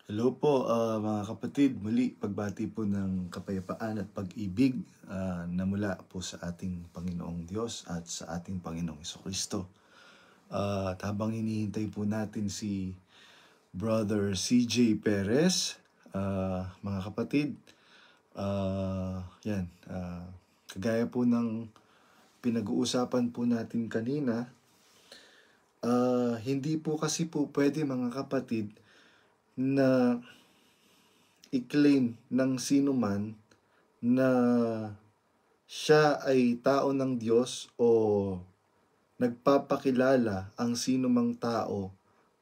Hello po mga kapatid, muli pagbati po ng kapayapaan at pag-ibig na mula po sa ating Panginoong Diyos at sa ating Panginoong Jesucristo. At habang hinihintay po natin si Brother CJ Perez, mga kapatid, kagaya po ng pinag-uusapan po natin kanina, hindi po kasi po pwede mga kapatid na i-claim ng sino man na siya ay tao ng Diyos o nagpapakilala ang sino mang tao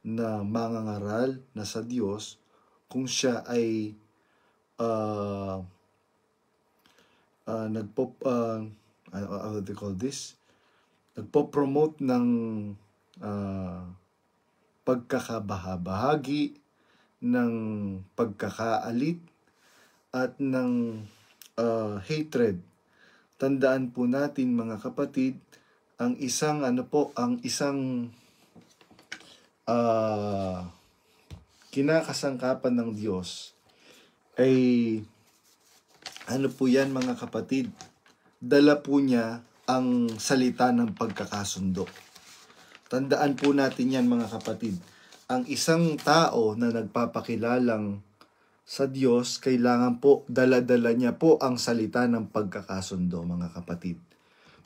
na mangangaral na sa Diyos kung siya ay nagpo-promote ng pagkakabahabahagi, ng pagkakaalit at ng hatred. Tandaan po natin mga kapatid, ang isang kinakasangkapan ng Diyos ay po yan mga kapatid, dala po niya ang salita ng pagkakasundo. Tandaan po natin yan mga kapatid. Ang isang tao na nagpapakilalang sa Diyos, kailangan po dala-dala niya po ang salita ng pagkakasundo mga kapatid.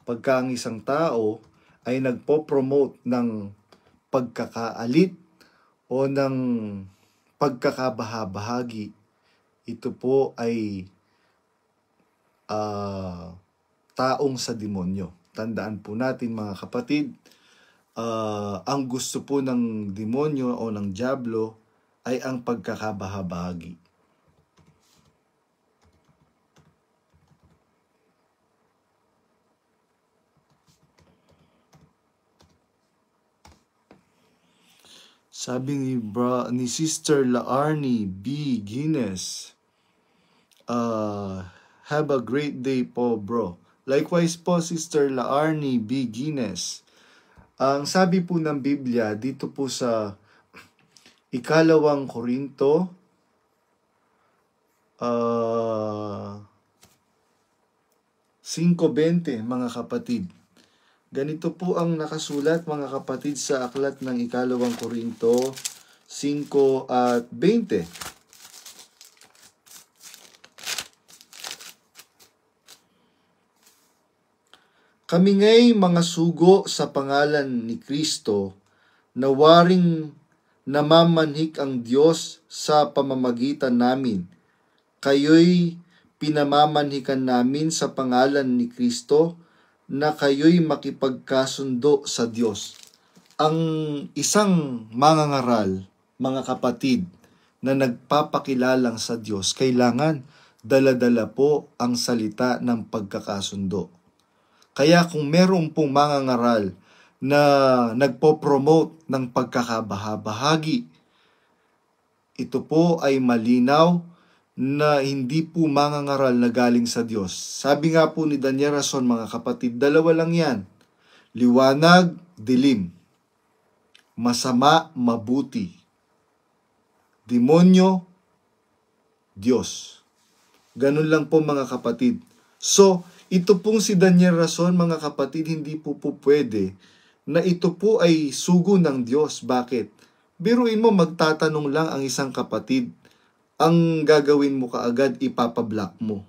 Pagka ang isang tao ay nagpo-promote ng pagkakaalit o ng pagkakabahabahagi, ito po ay taong sa demonyo. Tandaan po natin mga kapatid, ang gusto po ng demonyo o ng diablo ay ang pagkakabahabahagi. Sabi ni Sister Laarni B. Guinness, have a great day po bro. Likewise po Sister Laarni B. Guinness. Ang sabi po ng Biblia dito po sa 2 Korinto 5:20 mga kapatid. Ganito po ang nakasulat mga kapatid sa aklat ng 2 Korinto 5:20. Kami nga'y mga sugo sa pangalan ni Kristo, na waring namamanhik ang Diyos sa pamamagitan namin. Kayo'y pinamamanhikan namin sa pangalan ni Kristo, na kayo'y makipagkasundo sa Diyos. Ang isang mangangaral, mga kapatid, na nagpapakilalang sa Diyos, kailangan dala-dala po ang salita ng pagkakasundo. Kaya kung meron pong mangangaral na nagpo-promote ng pagkakabahabahagi, ito po ay malinaw na hindi po mangangaral na galing sa Diyos. Sabi nga po ni Daniel Rason mga kapatid, dalawa lang yan. Liwanag, dilim. Masama, mabuti. Demonyo, Diyos. Ganun lang po mga kapatid. So, ito pong si Daniel Rason, mga kapatid, hindi po pwede na ito po ay sugo ng Diyos. Bakit? Biruin mo, magtatanong lang ang isang kapatid. Ang gagawin mo kaagad, ipapablock mo.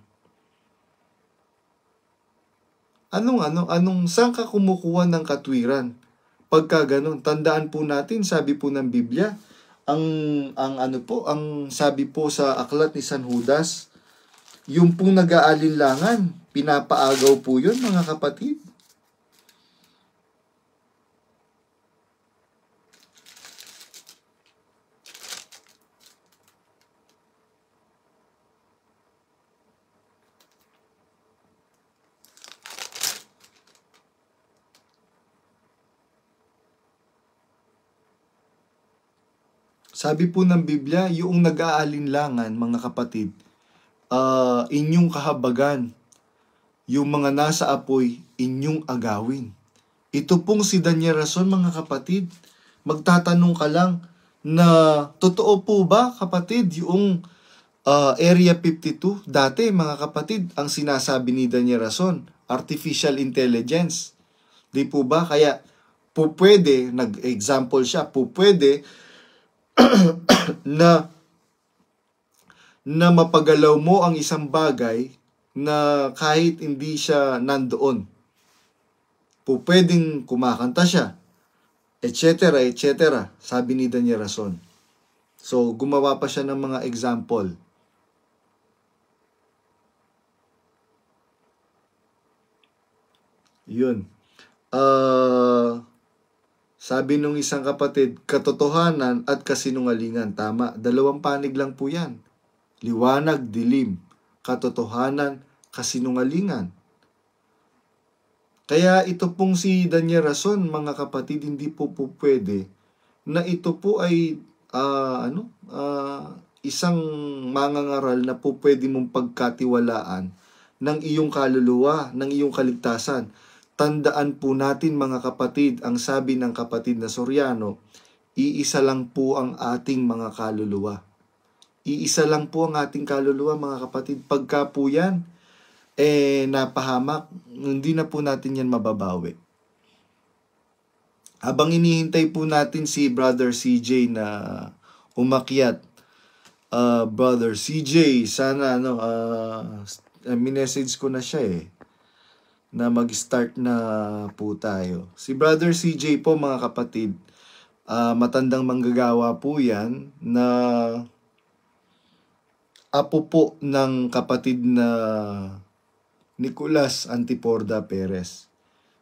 Saan ka kumukuha ng katwiran? Pagka ganun, tandaan po natin, sabi po ng Biblia, ang sabi po sa aklat ni San Judas, yung pong nag-aalinlangan, pinapaagaw po yun mga kapatid. Sabi po ng Biblia, yung nag-aalinlangan mga kapatid, inyong kahabagan, yung mga nasa apoy, inyong agawin. Ito pong si Daniel Rason mga kapatid, magtatanong ka lang, na totoo po ba, kapatid, yung Area 52? Dati, mga kapatid, ang sinasabi ni Daniel Rason, artificial intelligence. Di po ba? Kaya po pwede, nag-example siya, po pwede na mapagalaw mo ang isang bagay na kahit hindi siya nandoon. Po pwedeng kumakanta siya, etc., etc., sabi ni Daniel Rason. So, gumawa pa siya ng mga example. Yun. Sabi nung isang kapatid, katotohanan at kasinungalingan. Tama. Dalawang panig lang po yan. Liwanag, dilim. Katotohanan, kasinungalingan. Kaya ito pong si Daniel Rason, mga kapatid, hindi po pwede na ito po ay isang mangangaral na po pwede mong pagkatiwalaan ng iyong kaluluwa, ng iyong kaligtasan. Tandaan po natin, mga kapatid, ang sabi ng kapatid na Soriano, iisa lang po ang ating mga kaluluwa. Iisa lang po ang ating kaluluwa, mga kapatid. Pagka po yan, napahamak, hindi na po natin yan mababawi. Habang inihintay po natin si Brother CJ na umakyat, Brother CJ, sana minessage ko na siya na mag-start na po tayo. Si Brother CJ po, mga kapatid, matandang manggagawa po yan na apo po ng kapatid na Nicolas Antiporda Perez.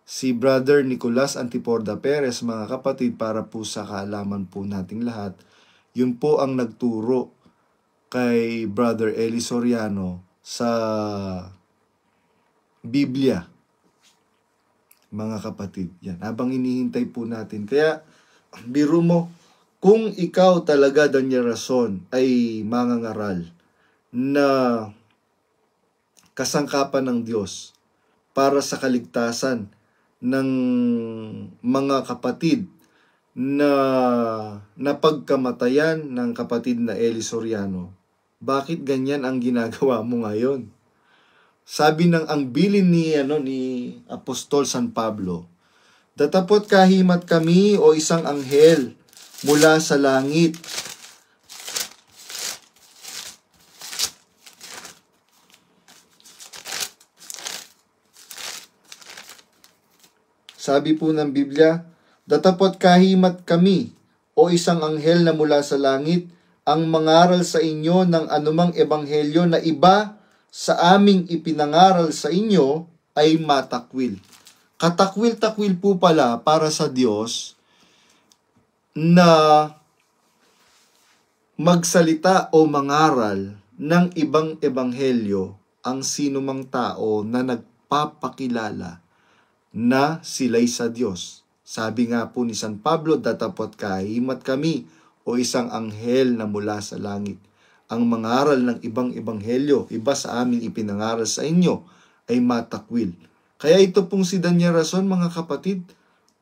Si Brother Nicolas Antiporda Perez, mga kapatid, para po sa kaalaman po nating lahat, yun po ang nagturo kay Brother Eli Soriano sa Biblia, mga kapatid. Yan, habang inihintay po natin. Kaya, biro mo, kung ikaw talaga, Daniel Rason, ay mangangaral na kasangkapan ng Diyos para sa kaligtasan ng mga kapatid na napagkamatayan ng kapatid na Eli Soriano, bakit ganyan ang ginagawa mo ngayon? Sabi ng ang bilin ni Apostol San Pablo, datapot kahimat kami o isang anghel mula sa langit. Sabi po ng Biblia, datapot kahimat kami o isang anghel na mula sa langit ang mangaral sa inyo ng anumang ebanghelyo na iba sa aming ipinangaral sa inyo ay matakwil. Katakwil-takwil po pala para sa Diyos na magsalita o mangaral ng ibang ebanghelyo ang sinumang tao na nagpapakilala na sila'y sa Diyos. Sabi nga po ni San Pablo, datapot kahimat kami o isang anghel na mula sa langit. Ang mangaral ng ibang ebanghelyo, iba sa aming ipinangaral sa inyo, ay matakwil. Kaya ito pong si Daniel Rason, mga kapatid,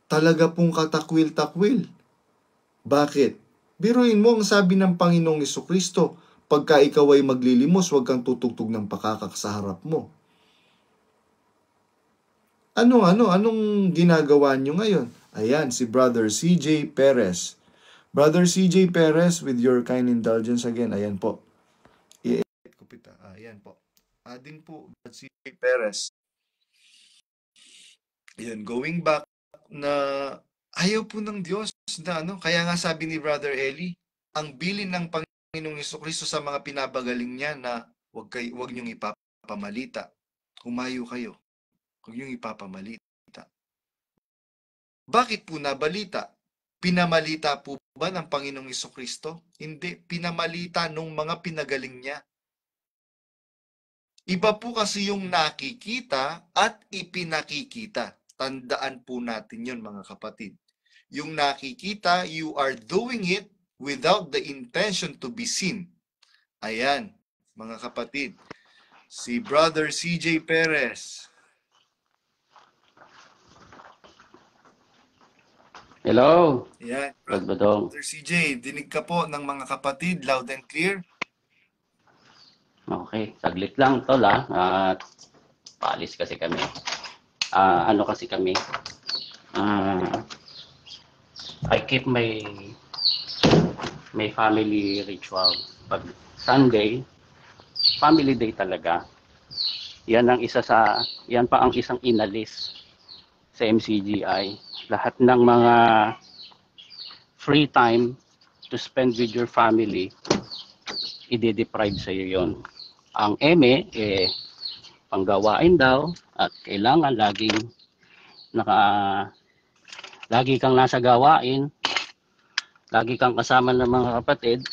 talaga pong katakwil-takwil. Bakit? Biruin mo ang sabi ng Panginoong Jesucristo, pagka ikaw ay maglilimos, huwag kang tutugtog ng pakakak sa harap mo. Anong ginagawa nyo ngayon? Ayan, si Brother CJ Perez. Brother CJ Perez, with your kind indulgence again, ayan po. I-edit ko pita. Ayan po. Adding po, CJ Perez. Ayan, going back na ayaw po ng Diyos na kaya nga sabi ni Brother Eli, ang bilin ng Panginoong Jesucristo sa mga pinabagaling niya na wag niyong ipapamalita. Humayo kayo. Huwag niyong ipapamalita. Bakit po nabalita? Pinamalita po ba ng Panginoong Jesucristo? Hindi. Pinamalita nung mga pinagaling niya. Iba po kasi yung nakikita at ipinakikita. Tandaan po natin yun, mga kapatid. Yung nakikita, you are doing it without the intention to be seen. Ayan, mga kapatid. Si Brother CJ Perez. Hello, Yan, Brad Badong. Brother CJ, dinig ka po ng mga kapatid, loud and clear. Okay, saglit lang tol At paalis kasi kami. Ano kasi kami? Ah, I keep my family ritual. Pag Sunday, family day talaga. Yan pa ang isang inalis sa MCGI. Lahat ng mga free time to spend with your family, ide-deprive sa iyo 'yon. Ang eme panggawain daw at kailangan naka lagi kang nasa gawain, lagi kang kasama ng mga kapatid.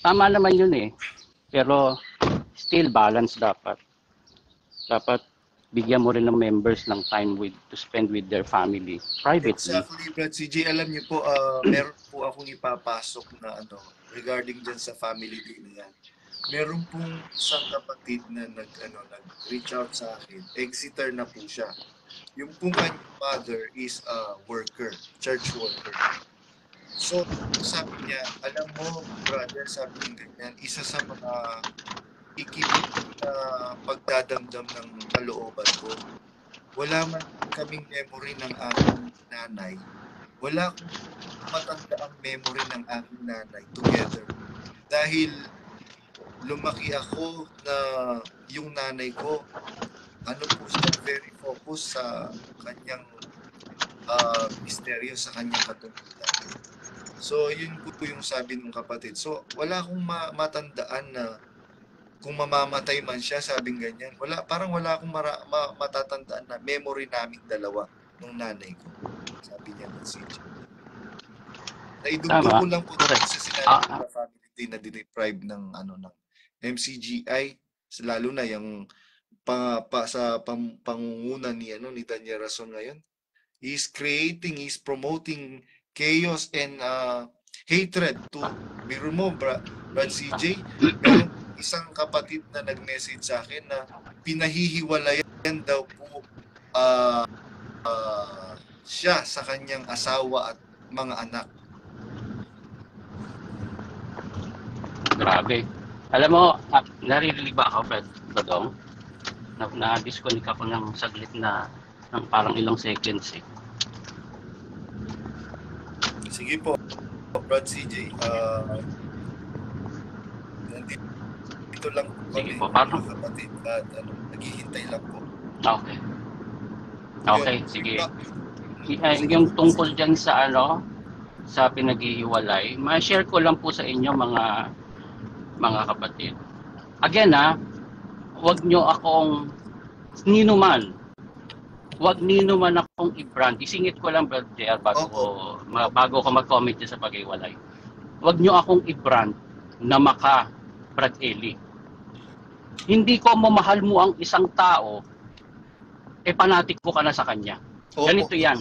Tama naman yun pero still balance dapat. Dapat bigyan mo rin ng members ng time to spend with their family privately. Exactly, Brad CJ. Alam niyo po, meron po akong ipapasok na regarding dyan sa family day na yan. Meron pong isang kapatid na nag-reach out sa akin. Exeter na po siya. Yung pong kanyang mother is a worker, church worker. So, sabi niya, alam mo, brother, sabi niya ganyan, isa sa mga ikibit na pagdadamdam ng kalooban ko. Wala man kaming memory ng aking nanay. Wala akong matandaang memory ng aking nanay together. Dahil lumaki ako na yung nanay ko, po siya, very focused sa kanyang misteryo, sa kanyang katungkulan. So, yun po yung sabi ng kapatid. So, wala akong matandaan na kung mamamatay man siya, sabing ganyan. Parang wala akong matatandaan na memory naming dalawa nung nanay ko. Sabi niya ng CJ. Naidugtong ko lang po sa sinabi ng family na deprive ng ng MCGI, lalo na yung sa pangunguna ni Daniel Rason ngayon. He's promoting chaos and hatred to biro mo, Brad CJ. Meron isang kapatid na nag-message sa akin na pinahihiwalayan daw po siya sa kanyang asawa at mga anak. Grabe. Alam mo, naririnig ba ako, Fred Badong? Na-disconnect ako ng saglit ng parang ilang seconds Sige po, Brad CJ. Nandito lang po kami, mga kapatid, at naghihintay lang po. Okay. Okay, sige. Yung tungkol dyan sa sa pinaghihiwalay, ma-share ko lang po sa inyo mga kapatid. Again wag nyo akong nino man akong i-brand. Isingit ko lang, Brad JR, bago ko mag-comment sa paghiwalay. Wag nyo akong i-brand na maka Brad Eli. Hindi ko mamahal mo ang isang tao, panatiko ka na sa kanya. Ganito yan.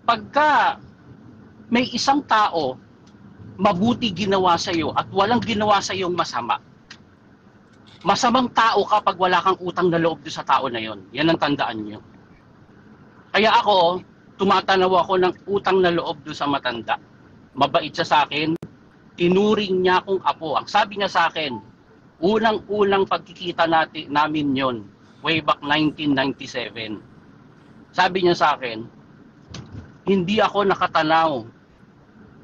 Pagka may isang tao mabuti ginawa sa iyo at walang ginawa sa iyong masama, masamang tao ka pag wala kang utang na loob sa tao na yon. Yan ang tandaan nyo. Kaya ako, tumatanaw ako ng utang na loob doon sa matanda. Mabait siya sa akin, tinuring niya akong apo. Ang sabi niya sa akin, unang-unang pagkikita namin yon, way back 1997. Sabi niya sa akin, hindi ako nakatanaw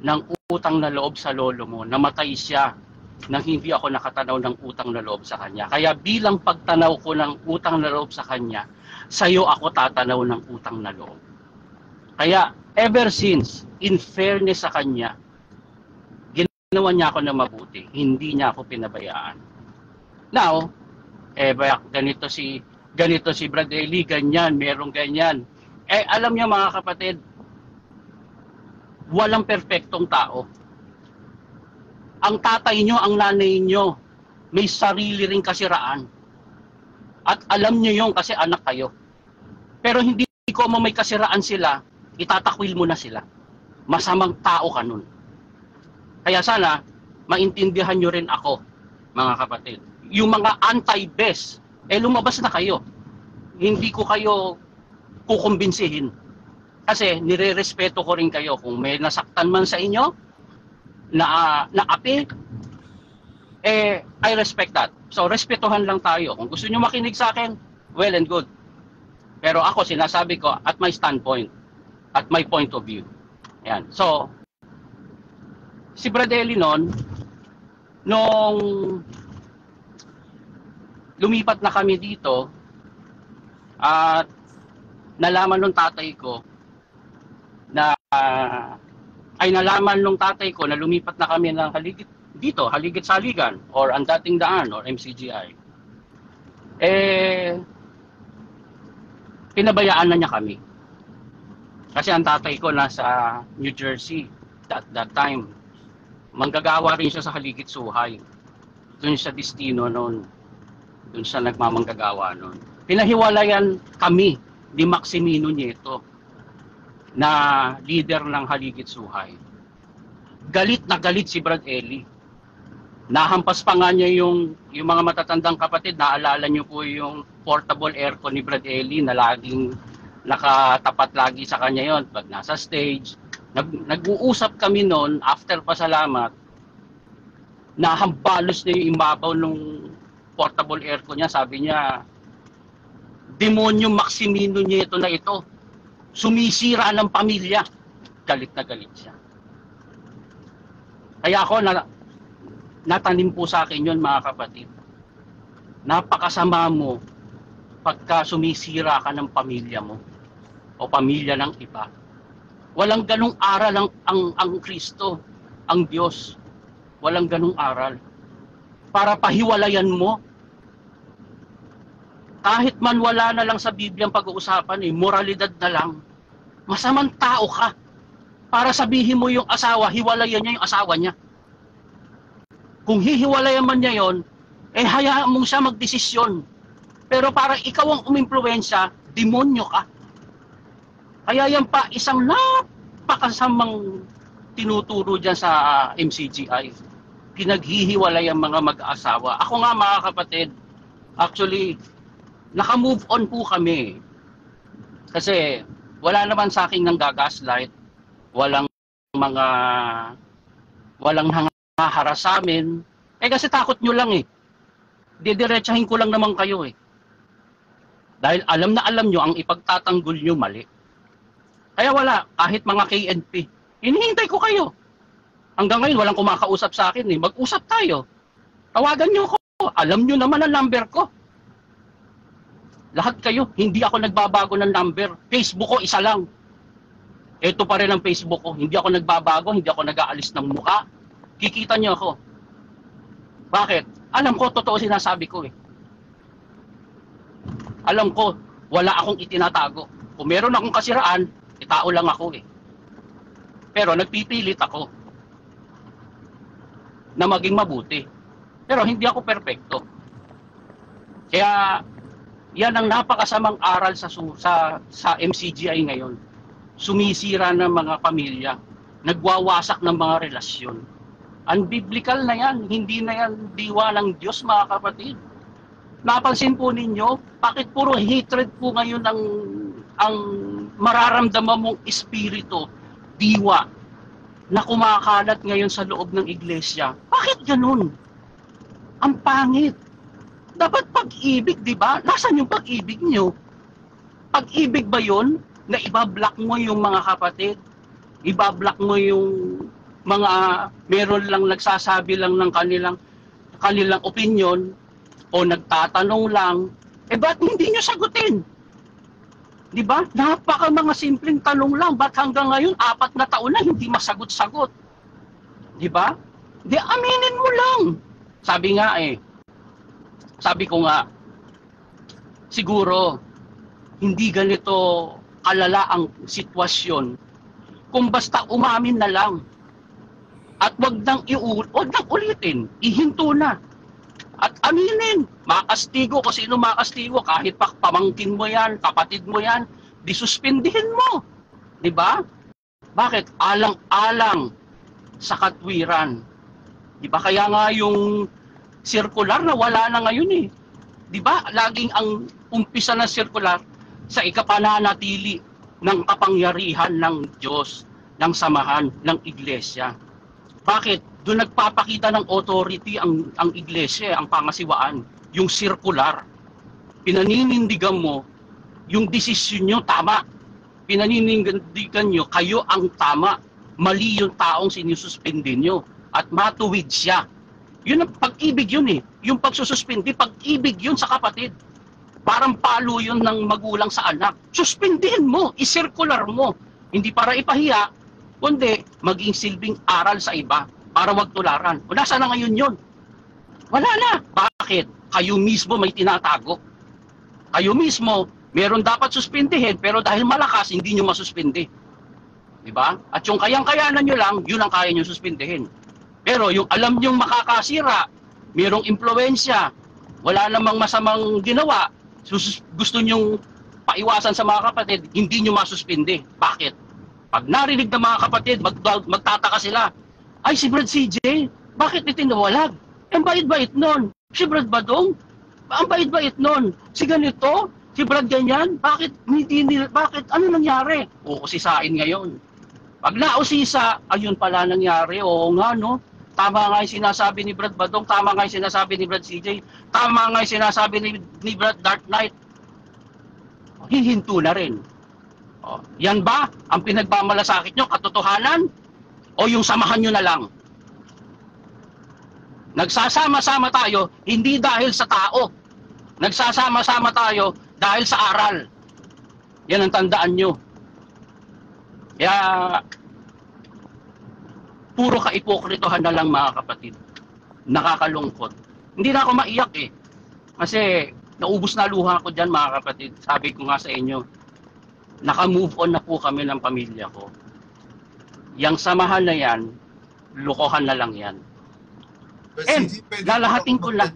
ng utang na loob sa lolo mo. Namatay siya nang hindi ako nakatanaw ng utang na loob sa kanya. Kaya bilang pagtanaw ko ng utang na loob sa kanya, sa'yo ako tatanaw ng utang na loob. Kaya ever since, in fairness sa kanya, ginawa niya ako na mabuti. Hindi niya ako pinabayaan. Now, ganito si Brad Eli, ganyan, merong ganyan. Alam niyo mga kapatid, walang perpektong tao. Ang tatay nyo, ang nanay nyo, may sarili ring kasiraan. At alam nyo yung kasi anak kayo. Pero hindi ko may kasiraan sila, itatakwil mo na sila. Masamang tao ka nun. Kaya sana, maintindihan nyo rin ako, mga kapatid. Yung mga anti-best, lumabas na kayo. Hindi ko kayo kukumbinsihin. Kasi nire-respeto ko rin kayo. Kung may nasaktan man sa inyo, na api, I respect that. So, respetuhan lang tayo. Kung gusto nyo makinig sa akin, well and good. Pero ako, sinasabi ko at my standpoint, at my point of view. Yan. So, si Brad Eli nung lumipat na kami dito, at nalaman nung tatay ko na nalaman nung tatay ko na lumipat na kami ng Haligit Saligan or ang dating daan or MCGI. Pinabayaan na niya kami. Kasi ang tatay ko nasa New Jersey that time. Manggagawa rin siya sa Haligit Suhay. Doon sa Destino noon. Doon siya nagmamanggagawa noon. Pinahiwalayan kami ni Maximino Nieto na leader ng Haligit Suhay. Galit na galit si Brad Eli. Nahampas pa nga niya yung mga matatandang kapatid. Naalala niyo po yung portable aircon ni Brad Eli na laging nakatapat lagi sa kanya yon pag nasa stage. Nag-uusap kami noon after pasalamat. Nahambalos niya yung imabaw nung portable aircon niya. Sabi niya, demonyo Maximino Nieto na ito. Sumisira ng pamilya. Galit na galit siya. Kaya ako, natanim po sa akin yun, mga kapatid. Napakasama mo pagka sumisira ka ng pamilya mo o pamilya ng iba. Walang ganung aral ang Kristo, ang Diyos. Walang ganung aral. Para pahiwalayan mo. Kahit man wala na lang sa Biblia ang pag-uusapan, moralidad na lang. Masamang tao ka. Para sabihin mo yung asawa, hiwalayan niya yung asawa niya. Kung hihiwalayan man niya yon, hayaan mong siya magdesisyon. Pero para ikaw ang umimpluwensya, demonyo ka. Kaya yan pa, isang napakasamang tinuturo dyan sa MCGI. Pinaghihiwalay ang mga mag-asawa. Ako nga, mga kapatid, actually, naka-move on po kami. Kasi wala naman sa akin nang gagaslight. Walang nangaharas sa amin. Kasi takot nyo lang Didiretsahin ko lang naman kayo Dahil alam na alam nyo ang ipagtatanggol nyo mali. Kaya wala, kahit mga KNP, hinihintay ko kayo. Hanggang ngayon, walang kumakausap sa akin Mag-usap tayo. Tawagan nyo ko. Alam nyo naman ang number ko. Lahat kayo, hindi ako nagbabago ng number. Facebook ko, isa lang. Ito pa rin ang Facebook ko. Hindi ako nagbabago, hindi ako nag-aalis ng mukha. Kikita nyo ako. Bakit? Alam ko, totoo sinasabi ko Alam ko, wala akong itinatago. Kung meron akong kasiraan, tao lang ako Pero nagpipilit ako na maging mabuti. Pero hindi ako perpekto. Kaya, yan ang napakasamang aral sa MCGI ngayon. Sumisira ng mga pamilya, nagwawasak ng mga relasyon. Unbiblical na yan, hindi na yan diwa ng Diyos, mga kapatid. Napansin po ninyo, bakit puro hatred po ngayon ang mararamdaman mong espiritu, diwa, na kumakalat ngayon sa loob ng iglesia? Bakit ganun? Ang pangit. Dapat pag-ibig, di ba? Nasaan yung pag-ibig nyo? Pag-ibig ba yun na ibablock mo yung mga kapatid? Ibablock mo yung mga meron lang nagsasabi lang ng kanilang opinion o nagtatanong lang, ba't hindi nyo sagutin? Di ba? Napaka mga simpleng tanong lang, ba't hanggang ngayon 4 na taon na hindi masagot-sagot? Di ba? Di aminin mo lang. Sabi ko nga, siguro, hindi ganito kalala ang sitwasyon kung basta umamin na lang. At wag nang ulitin, ihinto na. At aminin, makastigo kung sino makastigo, kahit pamangkin mo yan, kapatid mo yan, disuspindihin mo. Diba? Bakit? Alang-alang sa katwiran. Diba? Kaya nga yung circular na wala na ngayon Diba? Laging ang umpisa ng circular sa ikapananatili ng kapangyarihan ng Diyos, ng samahan, ng iglesia. Bakit? Doon nagpapakita ng authority ang iglesia, ang pangasiwaan, yung circular. Pinaninindigan mo, yung desisyon nyo tama. Pinaninindigan nyo, kayo ang tama. Mali yung taong sinususpindi nyo. At matuwid siya. Yun ang pag-ibig yun eh. Yung pagsususpindi, pag-ibig yun sa kapatid. Parang palo yun ng magulang sa anak. Suspindihin mo, isirkular mo. Hindi para ipahiya, kundi maging silbing aral sa iba para wag tularan. O nasa na ngayon yun? Wala na. Bakit? Kayo mismo may tinatago. Kayo mismo, meron dapat suspindihin, pero dahil malakas, hindi nyo masuspindi. Diba? At yung kayang-kayanan nyo lang, yun ang kaya nyo suspindihin. Pero yung alam nyong makakasira, merong impluensya, wala namang masamang ginawa, gusto nyong paiwasan sa mga kapatid, hindi nyo masuspindi. Bakit? Pag narinig ng mga kapatid, magtataka sila, ay si Brad CJ, bakit itinawalag? Ang bait-bait nun. Si Brad Badong, ang bait-bait nun. Si ganito, si Brad ganyan, bakit ano nangyari? Uusisain ngayon. Pag nausisa, ayun pala nangyari, oo nga no. Tama nga yung sinasabi ni Brad Badong, tama nga yung sinasabi ni Brad CJ, tama nga yung sinasabi ni Brad Dark Knight. Hihinto na rin. O, yan ba ang pinagmamalasakit nyo, katotohanan? O yung samahan nyo na lang? Nagsasama-sama tayo, hindi dahil sa tao. Nagsasama-sama tayo dahil sa aral. Yan ang tandaan nyo. Kaya, puro ka-ipokritohan na lang mga kapatid. Nakakalungkot. Hindi na ako maiyak eh. Kasi, naubos na luha ko dyan mga kapatid. Sabi ko nga sa inyo, naka-move on na po kami ng pamilya ko. Yang samahan na yan, lukohan na lang yan. And, lalahatin ko lang.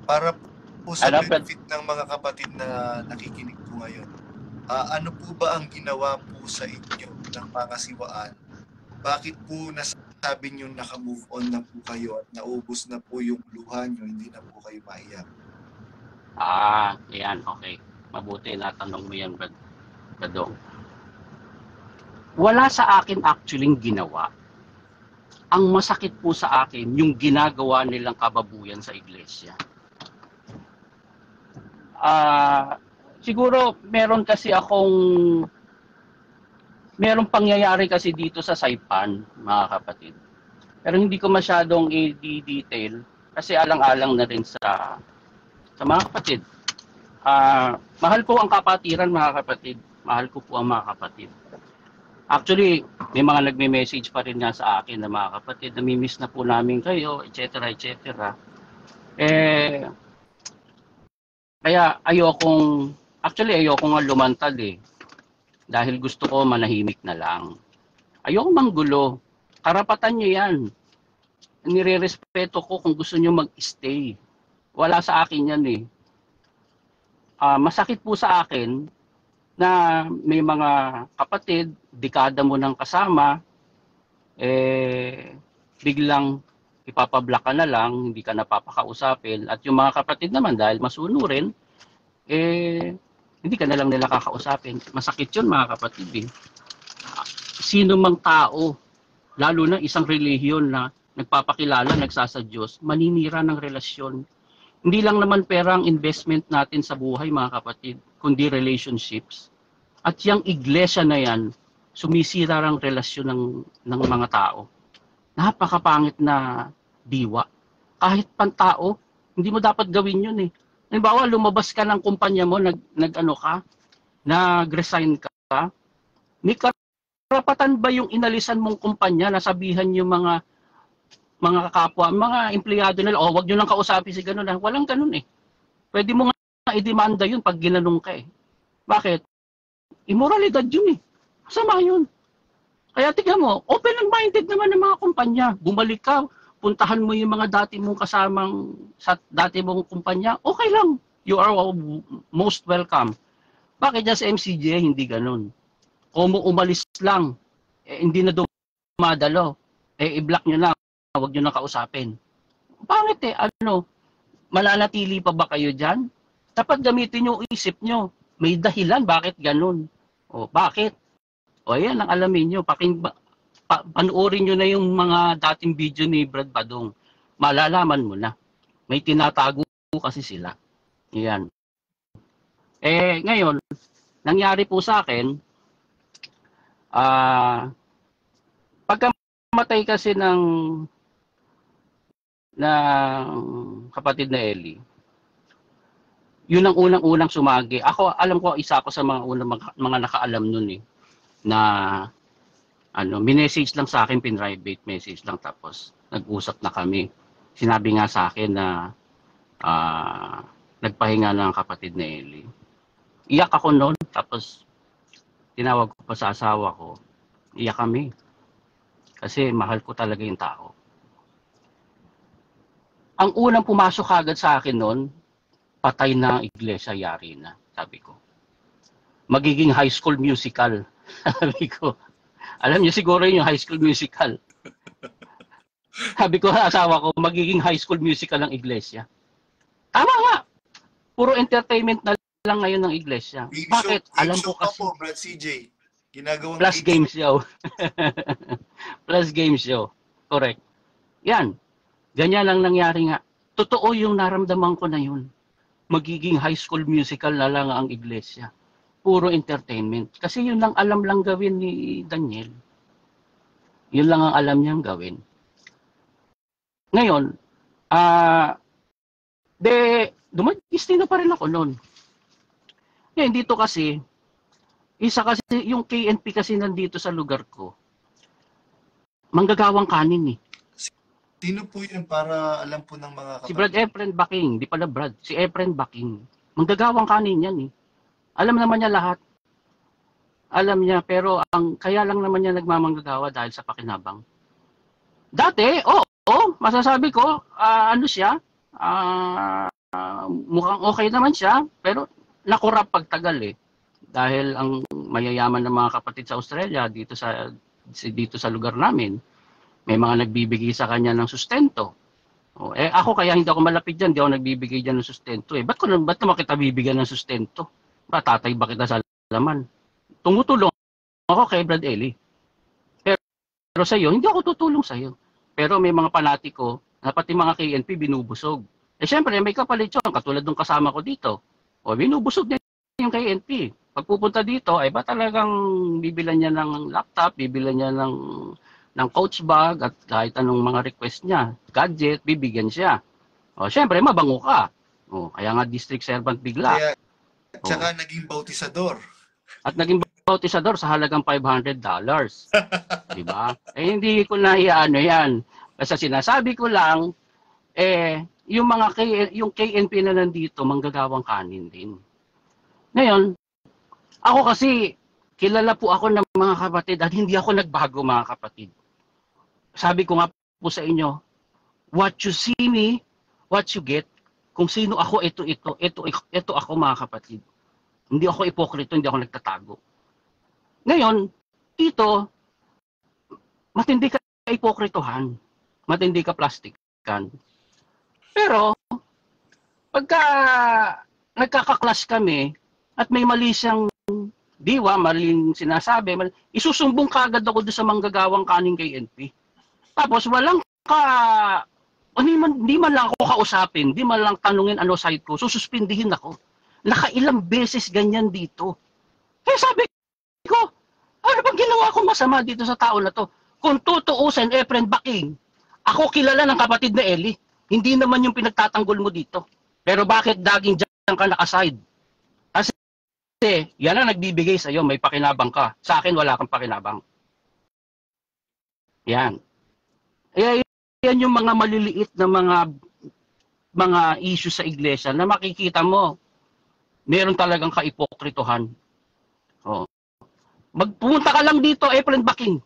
Para po sa benefit ng mga kapatid na nakikinig po ngayon, ano po ba ang ginawa po sa inyo ng pangasiwaan? Bakit po nasabi nyo naka-move on na po kayo at naubos na po yung luha nyo, hindi na po kayo maiyak? Yan, okay. Mabuti na tanong mo yan, Badong. Wala sa akin actually ginawa. Ang masakit po sa akin, yung ginagawa nilang kababuyan sa iglesia. Siguro meron merong pangyayari kasi dito sa Saipan, mga kapatid. Pero hindi ko masyadong i-detail kasi alang-alang na rin sa mga kapatid. Mahal ko ang kapatiran, mga kapatid. Mahal ko po ang mga kapatid. Actually, may mga nagme-message pa rin nga sa akin na mga kapatid, namimiss na po namin kayo, etc. etc. Kaya ayokong nga lumantad eh. Dahil gusto ko manahimik na lang. Ayoko manggulo. Karapatan nyo yan. Nire-respeto ko kung gusto nyo mag-stay. Wala sa akin yan eh. Masakit po sa akin na may mga kapatid, dekada mo nang kasama, biglang ipapablock ka na lang, hindi ka napapakausapin. At yung mga kapatid naman, dahil masunurin, hindi ka na lang nila kakausapin. Masakit yun mga kapatid eh. Sino mang tao, lalo na isang relihiyon na nagpapakilala, nagsasadyos, maninira ng relasyon. Hindi lang naman pera ang investment natin sa buhay mga kapatid, kundi relationships. At yung iglesia na yan, sumisira ang relasyon ng mga tao. Napakapangit na diwa. Kahit pantao, hindi mo dapat gawin yun eh. Halimbawa, lumabas ka ng kumpanya mo, nag-resign ka, may karapatan ba yung inalisan mong kumpanya na sabihan yung mga kapwa, mga empleyado nila, wag nyo lang kausapin si ganun. Walang ganun eh. Pwede mo nga i-demanda yun pag ginanong ka eh. Bakit? Immoralidad yun eh. Masama yun. Kaya tignan mo, open-minded naman ng mga kumpanya. Bumalik ka, puntahan mo yung mga dati mong kasamang sa dati mong kumpanya, okay lang. You are most welcome. Bakit dyan sa MCJ hindi ganun? Kung umalis lang, hindi na dumadalo, i-block nyo na, huwag nyo na kausapin. Pangit eh, mananatili pa ba kayo dyan? Dapat gamitin yung isip nyo. May dahilan bakit ganun. O bakit? O ayan ang alamin nyo. Panuorin nyo na yung mga dating video ni Brad Badong. Malalaman mo na. May tinatago kasi sila. Yan. Ngayon, nangyari po sa akin, pagka matay kasi ng kapatid na Ellie, yun ang unang-unang sumagi. Ako, alam ko, isa ako sa mga unang mga nakaalam nun na minessage lang sa akin, private message lang, tapos nag-usap na kami. Sinabi nga sa akin na nagpahinga na ang kapatid na Ellie. Iyak ako noon, tapos tinawag ko pa sa asawa ko. Iyak kami. Kasi mahal ko talaga yung tao. Ang unang pumasok agad sa akin noon, patay na ang iglesia, yari na, sabi ko. Magiging High School Musical, sabi ko. Alam niyo siguro yung High School Musical. Sabi ko sa asawa ko, magiging High School Musical ang iglesia. Tama nga. Puro entertainment na lang ngayon ng iglesia. Bakit? Alam ko kasi. Po, Brad CJ. Ginagawang plus game show. Plus game show. Correct. Yan. Ganyan lang nangyari nga. Totoo yung naramdaman ko na yun. Magiging High School Musical na lang ang iglesia. Puro entertainment. Kasi yun lang alam lang gawin ni Daniel. Yun lang ang alam niyang gawin. Ngayon, dumagistino pa rin ako noon. Ngayon, dito kasi, isa kasi, yung KNP kasi nandito sa lugar ko, manggagawang kanin eh. Sino po yun para alam po ng mga kapatid? Si Brad Efren Baking, di pala Brad, si Efren Baking. Manggagawang kanin yan eh. Alam naman niya lahat. Alam niya, pero kaya lang naman niya nagmamanggagawa dahil sa pakinabang. Dati, masasabi ko, mukhang okay naman siya, pero nakurap pagtagal eh. Dahil ang mayayaman ng mga kapatid sa Australia, dito sa lugar namin, may mga nagbibigay sa kanya ng sustento. Ako kaya hindi ako malapit dyan, hindi ako nagbibigay dyan ng sustento. Ba't naman kita bibigyan ng sustento? Tatay ba kita sa laman? Tumutulong ako kay Brad Ellie. Pero sa iyo, hindi ako tutulong sa iyo. Pero may mga panatiko na pati mga KNP binubusog. Siyempre, may kapalit yun, katulad ng kasama ko dito. Binubusog din yung KNP. Pagpupunta dito, ba talagang bibilan niya ng laptop, bibilan niya ng coach bag, at kahit anong mga request niya, gadget, bibigyan siya. Siyempre, mabango ka. Kaya nga district servant bigla. Tsaka naging bautisador. At naging bautisador sa halagang $500. Diba? Hindi ko na yan. Basta sinasabi ko lang, yung KNP na nandito, manggagawang kanin din. Ngayon, ako kasi, kilala po ako ng mga kapatid at hindi ako nagbago mga kapatid. Sabi ko nga po sa inyo, what you see me, what you get. Kung sino ako, ito ako mga kapatid. Hindi ako ipokrito, hindi ako nagtatago. Ngayon, dito, matindi ka ipokritohan, matindi ka plastikan. Pero, pagka nagkakaklas kami, at may mali siyang diwa, maling sinasabi, isusumbong kagad ako doon sa manggagawang kaning KNP. Tapos hindi man lang ako kausapin, hindi man lang tanungin ano side ko, sususpindihin ako. Nakailang beses ganyan dito. Kaya sabi ko, ano bang ginawa ko masama dito sa tao na to? Kung tutuusin, Efren Baking, ako kilala ng kapatid na Ellie. Hindi naman yung pinagtatanggol mo dito. Pero bakit daging dyan ka nakaside? Kasi yan ang nagbibigay sa'yo, may pakinabang ka. Sa akin, wala kang pakinabang. Yan. Yan yung mga maliliit na mga issue sa iglesia na makikita mo, meron talagang kaipokritohan. Magpunta ka lang dito, Efren Baking.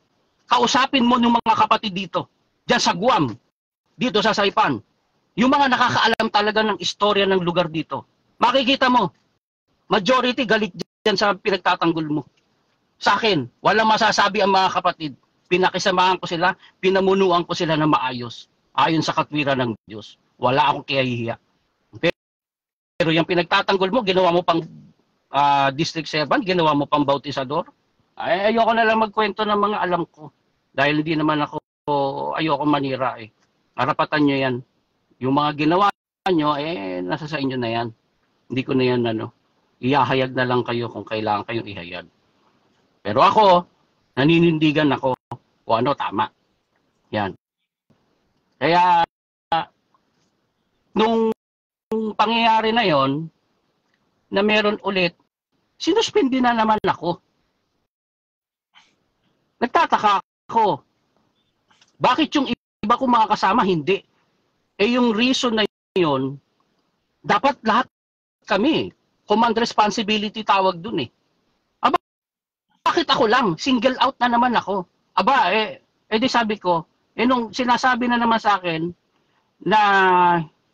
Kausapin mo ng mga kapatid dito. Diyan sa Guam. Dito sa Saipan. Yung mga nakakaalam talaga ng istorya ng lugar dito. Makikita mo, majority galit dyan sa pinagtatanggol mo. Sa akin, walang masasabi ang mga kapatid. Pinakisamahan ko sila, pinamunuan ko sila na maayos. Ayon sa katwiran ng Diyos. Wala akong kahihiya. Pero yung pinagtatanggol mo, ginawa mo pang District 7, ginawa mo pang bautisador? Ay, ayoko na lang magkwento ng mga alam ko. Dahil hindi naman ako, ayoko manira eh. Karapatan nyo yan. Yung mga ginawa nyo, nasa sa inyo na yan. Hindi ko na yan, ihahayag na lang kayo kung kailangan kayong ihayag. Pero ako, naninindigan ako kung ano tama. Yan. Kaya, nung pangyayari na yon, na meron ulit, sinuspindi na naman ako. Nagtataka ako. Bakit yung iba ko mga kasama hindi? Yung reason na yon, dapat lahat kami. Command responsibility tawag dun eh. Aba, bakit ako lang? Single out na naman ako. Aba, di sabi ko, nung sinasabi na naman sa akin na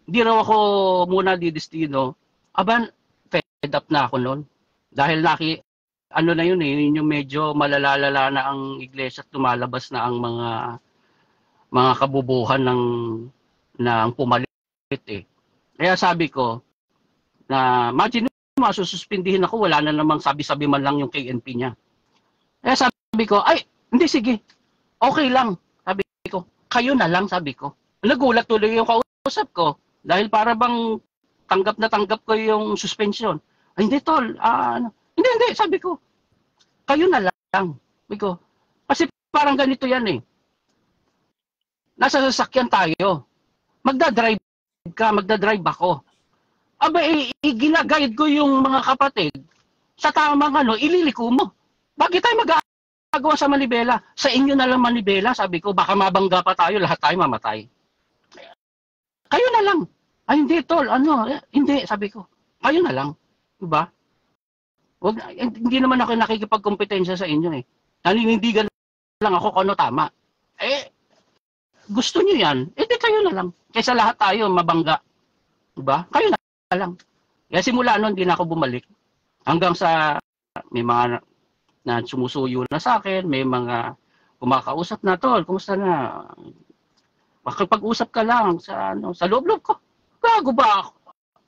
hindi raw ako muna didestino, aba, fed up na ako noon. Dahil ano na yun yun yung medyo malalalala na ang iglesia at tumalabas na ang mga kabubuhan ng pumalit eh. Kaya sabi ko, na imagine mo, sususpindihin ako, wala na namang sabi-sabi man lang yung KNP niya. Kaya sabi ko, ay, hindi, sige, okay lang. Sabi ko, kayo na lang, sabi ko. Nagulat tuloy yung kausap ko, dahil para bang tanggap na tanggap ko yung suspension. Ay, hindi, tol, hindi, sabi ko, kayo na lang. Sabi ko, kasi parang ganito yan eh. Nasa sasakyan tayo. Magdadrive ka, magdadrive ako. Aba, ginaguide ko yung mga kapatid sa tamang ililiko mo. Bakit tayo magagawa sa manibela? Sa inyo na lang manibela, sabi ko, baka mabangga pa tayo, lahat tayo mamatay. Kayo na lang. Ay, hindi, tol, hindi, sabi ko. Kayo na lang. Diba? Hindi naman ako nakikipagkompetensya sa inyo eh. Naninindigan lang ako kung ano tama. Gusto nyo yan, di kayo na lang. Kaysa lahat tayo mabangga. Diba? Kayo na lang. Kaya simula noon, hindi na ako bumalik. Hanggang sa may mga na sumusuyo na sa akin, may mga kumakausap na, tol, kumusta na? Makipag-usap ka lang sa loob-loob ko. Gago ba ako?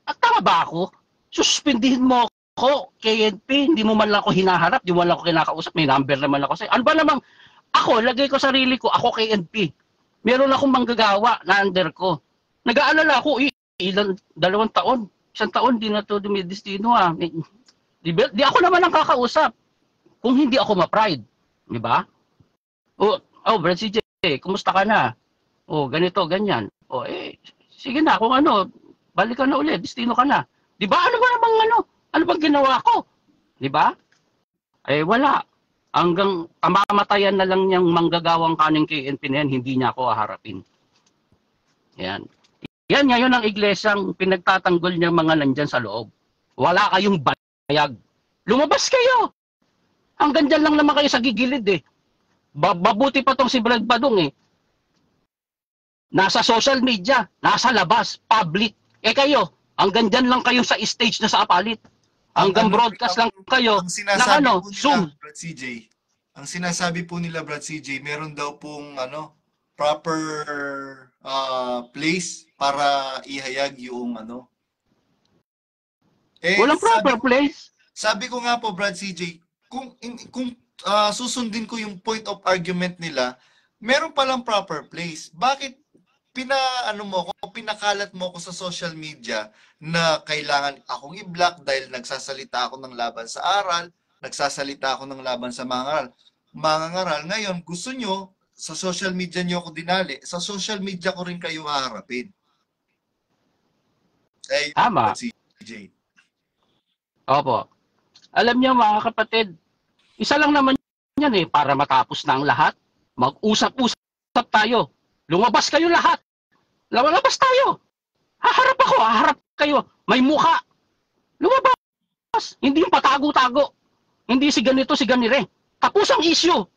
At tama ba ako? Suspindihin mo ako, KNP, hindi mo man lang ako hinaharap, hindi mo man lang ako kinakausap, may number naman ako sa'yo. Ano ba namang, ako, lagay ko sarili ko, ako KNP. Meron akong manggagawa na under ko. Nag-aalala ako, ilang, 2 taon, 1 taon, di na to dumidestino ah. Di ako naman ang kakausap. Kung hindi ako ma-pride. Di ba? Brad CJ, kumusta ka na? Ganito, ganyan. Sige na, kung balik ka na ulit, destino ka na. Di ba? Ano bang ginawa ko? Di ba? Wala. Hanggang kamamatayan na lang niyang manggagawang kaning KNP na yan, hindi niya ako haharapin. Yan. Yan ngayon ang iglesyang pinagtatanggol niya mga nandyan sa loob. Wala kayong bayag. Lumabas kayo. Hanggang dyan lang naman kayo sa gigilid eh. Mabuti pa tong si Brad Badong eh. Nasa social media, nasa labas, public. Kayo, hanggang dyan lang kayo sa stage na sa apalit. Hanggang broadcast lang kayo ng Zoom. Brad CJ, ang sinasabi po nila, Brad CJ, meron daw pong proper place para ihayag yung Walang proper place. Sabi ko nga po, Brad CJ, kung susundin ko yung point of argument nila, meron palang proper place. Bakit pinakalat mo ko sa social media na kailangan akong i-block dahil nagsasalita ako ng laban sa aral, nagsasalita ako ng laban sa mga ngaral. Ngayon, gusto nyo, sa social media nyo ako dinali, sa social media ko rin kayo haharapin. Tama. CJ. Opo. Alam niyo mga kapatid, isa lang naman yan para matapos na ang lahat. Mag-usap-usap tayo. Lumabas kayo lahat. Lumabas tayo. Haharap ako, haharap kayo. May mukha. Lumabas. Hindi yung patago-tago. Hindi si ganito, si ganire. Tapos ang issue.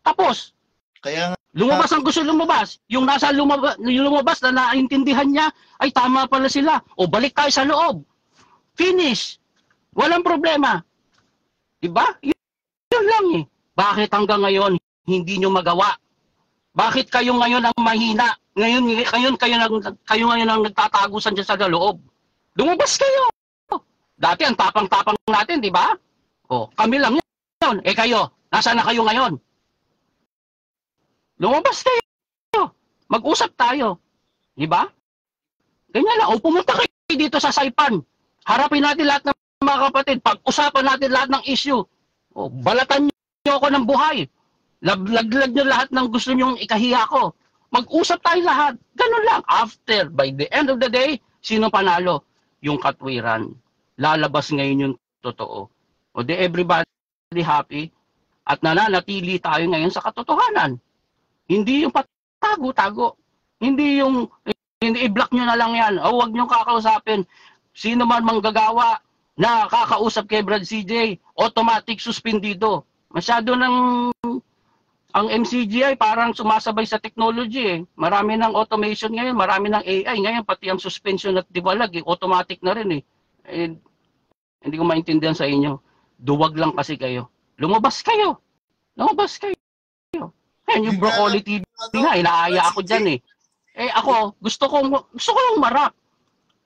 Tapos. Kaya lumabas ang gusto lumabas. Yung nasa lumabas na naintindihan niya, ay tama pala sila. Balik tayo sa loob. Finish. Walang problema. Diba? Yun lang eh. Bakit hanggang ngayon hindi nyo magawa? Bakit kayo ngayon ang mahina? Ngayon kayo ngayon ang nagtatagusan dyan sa loob. Lumabas kayo. Dati ang tapang-tapang natin, di ba? O, kami lang yun. Eh kayo, nasaan na kayo ngayon? Lumabas kayo. Mag-usap tayo. Di ba? Ganyan lang. O, pumunta kayo dito sa Saipan. Harapin natin lahat ng mga kapatid. Pag-usapan natin lahat ng issue. O, balatan nyo ako ng buhay. Laglag nyo lahat ng gusto nyong ikahiya ko. Mag-usap tayo lahat. Ganun lang. After, by the end of the day, sino panalo? Yung katwiran. Lalabas ngayon yung totoo. O di everybody happy at nananatili tayo ngayon sa katotohanan. Hindi yung patago-tago. Hindi yung i-block nyo na lang yan. O huwag nyo kakausapin. Sino man manggagawa na kakausap kay Brad CJ, automatic suspendido. Masyado ng ang MCGI parang sumasabay sa technology eh. Marami ng automation ngayon, marami ng AI ngayon, pati ang suspension at diwalag, automatic na rin eh. Hindi ko maintindihan sa inyo. Duwag lang kasi kayo. Lumabas kayo. Lumabas kayo. Ayan yung Broccoli TV nga, inaaya ako dyan eh. Eh ako, gusto ko lang marap.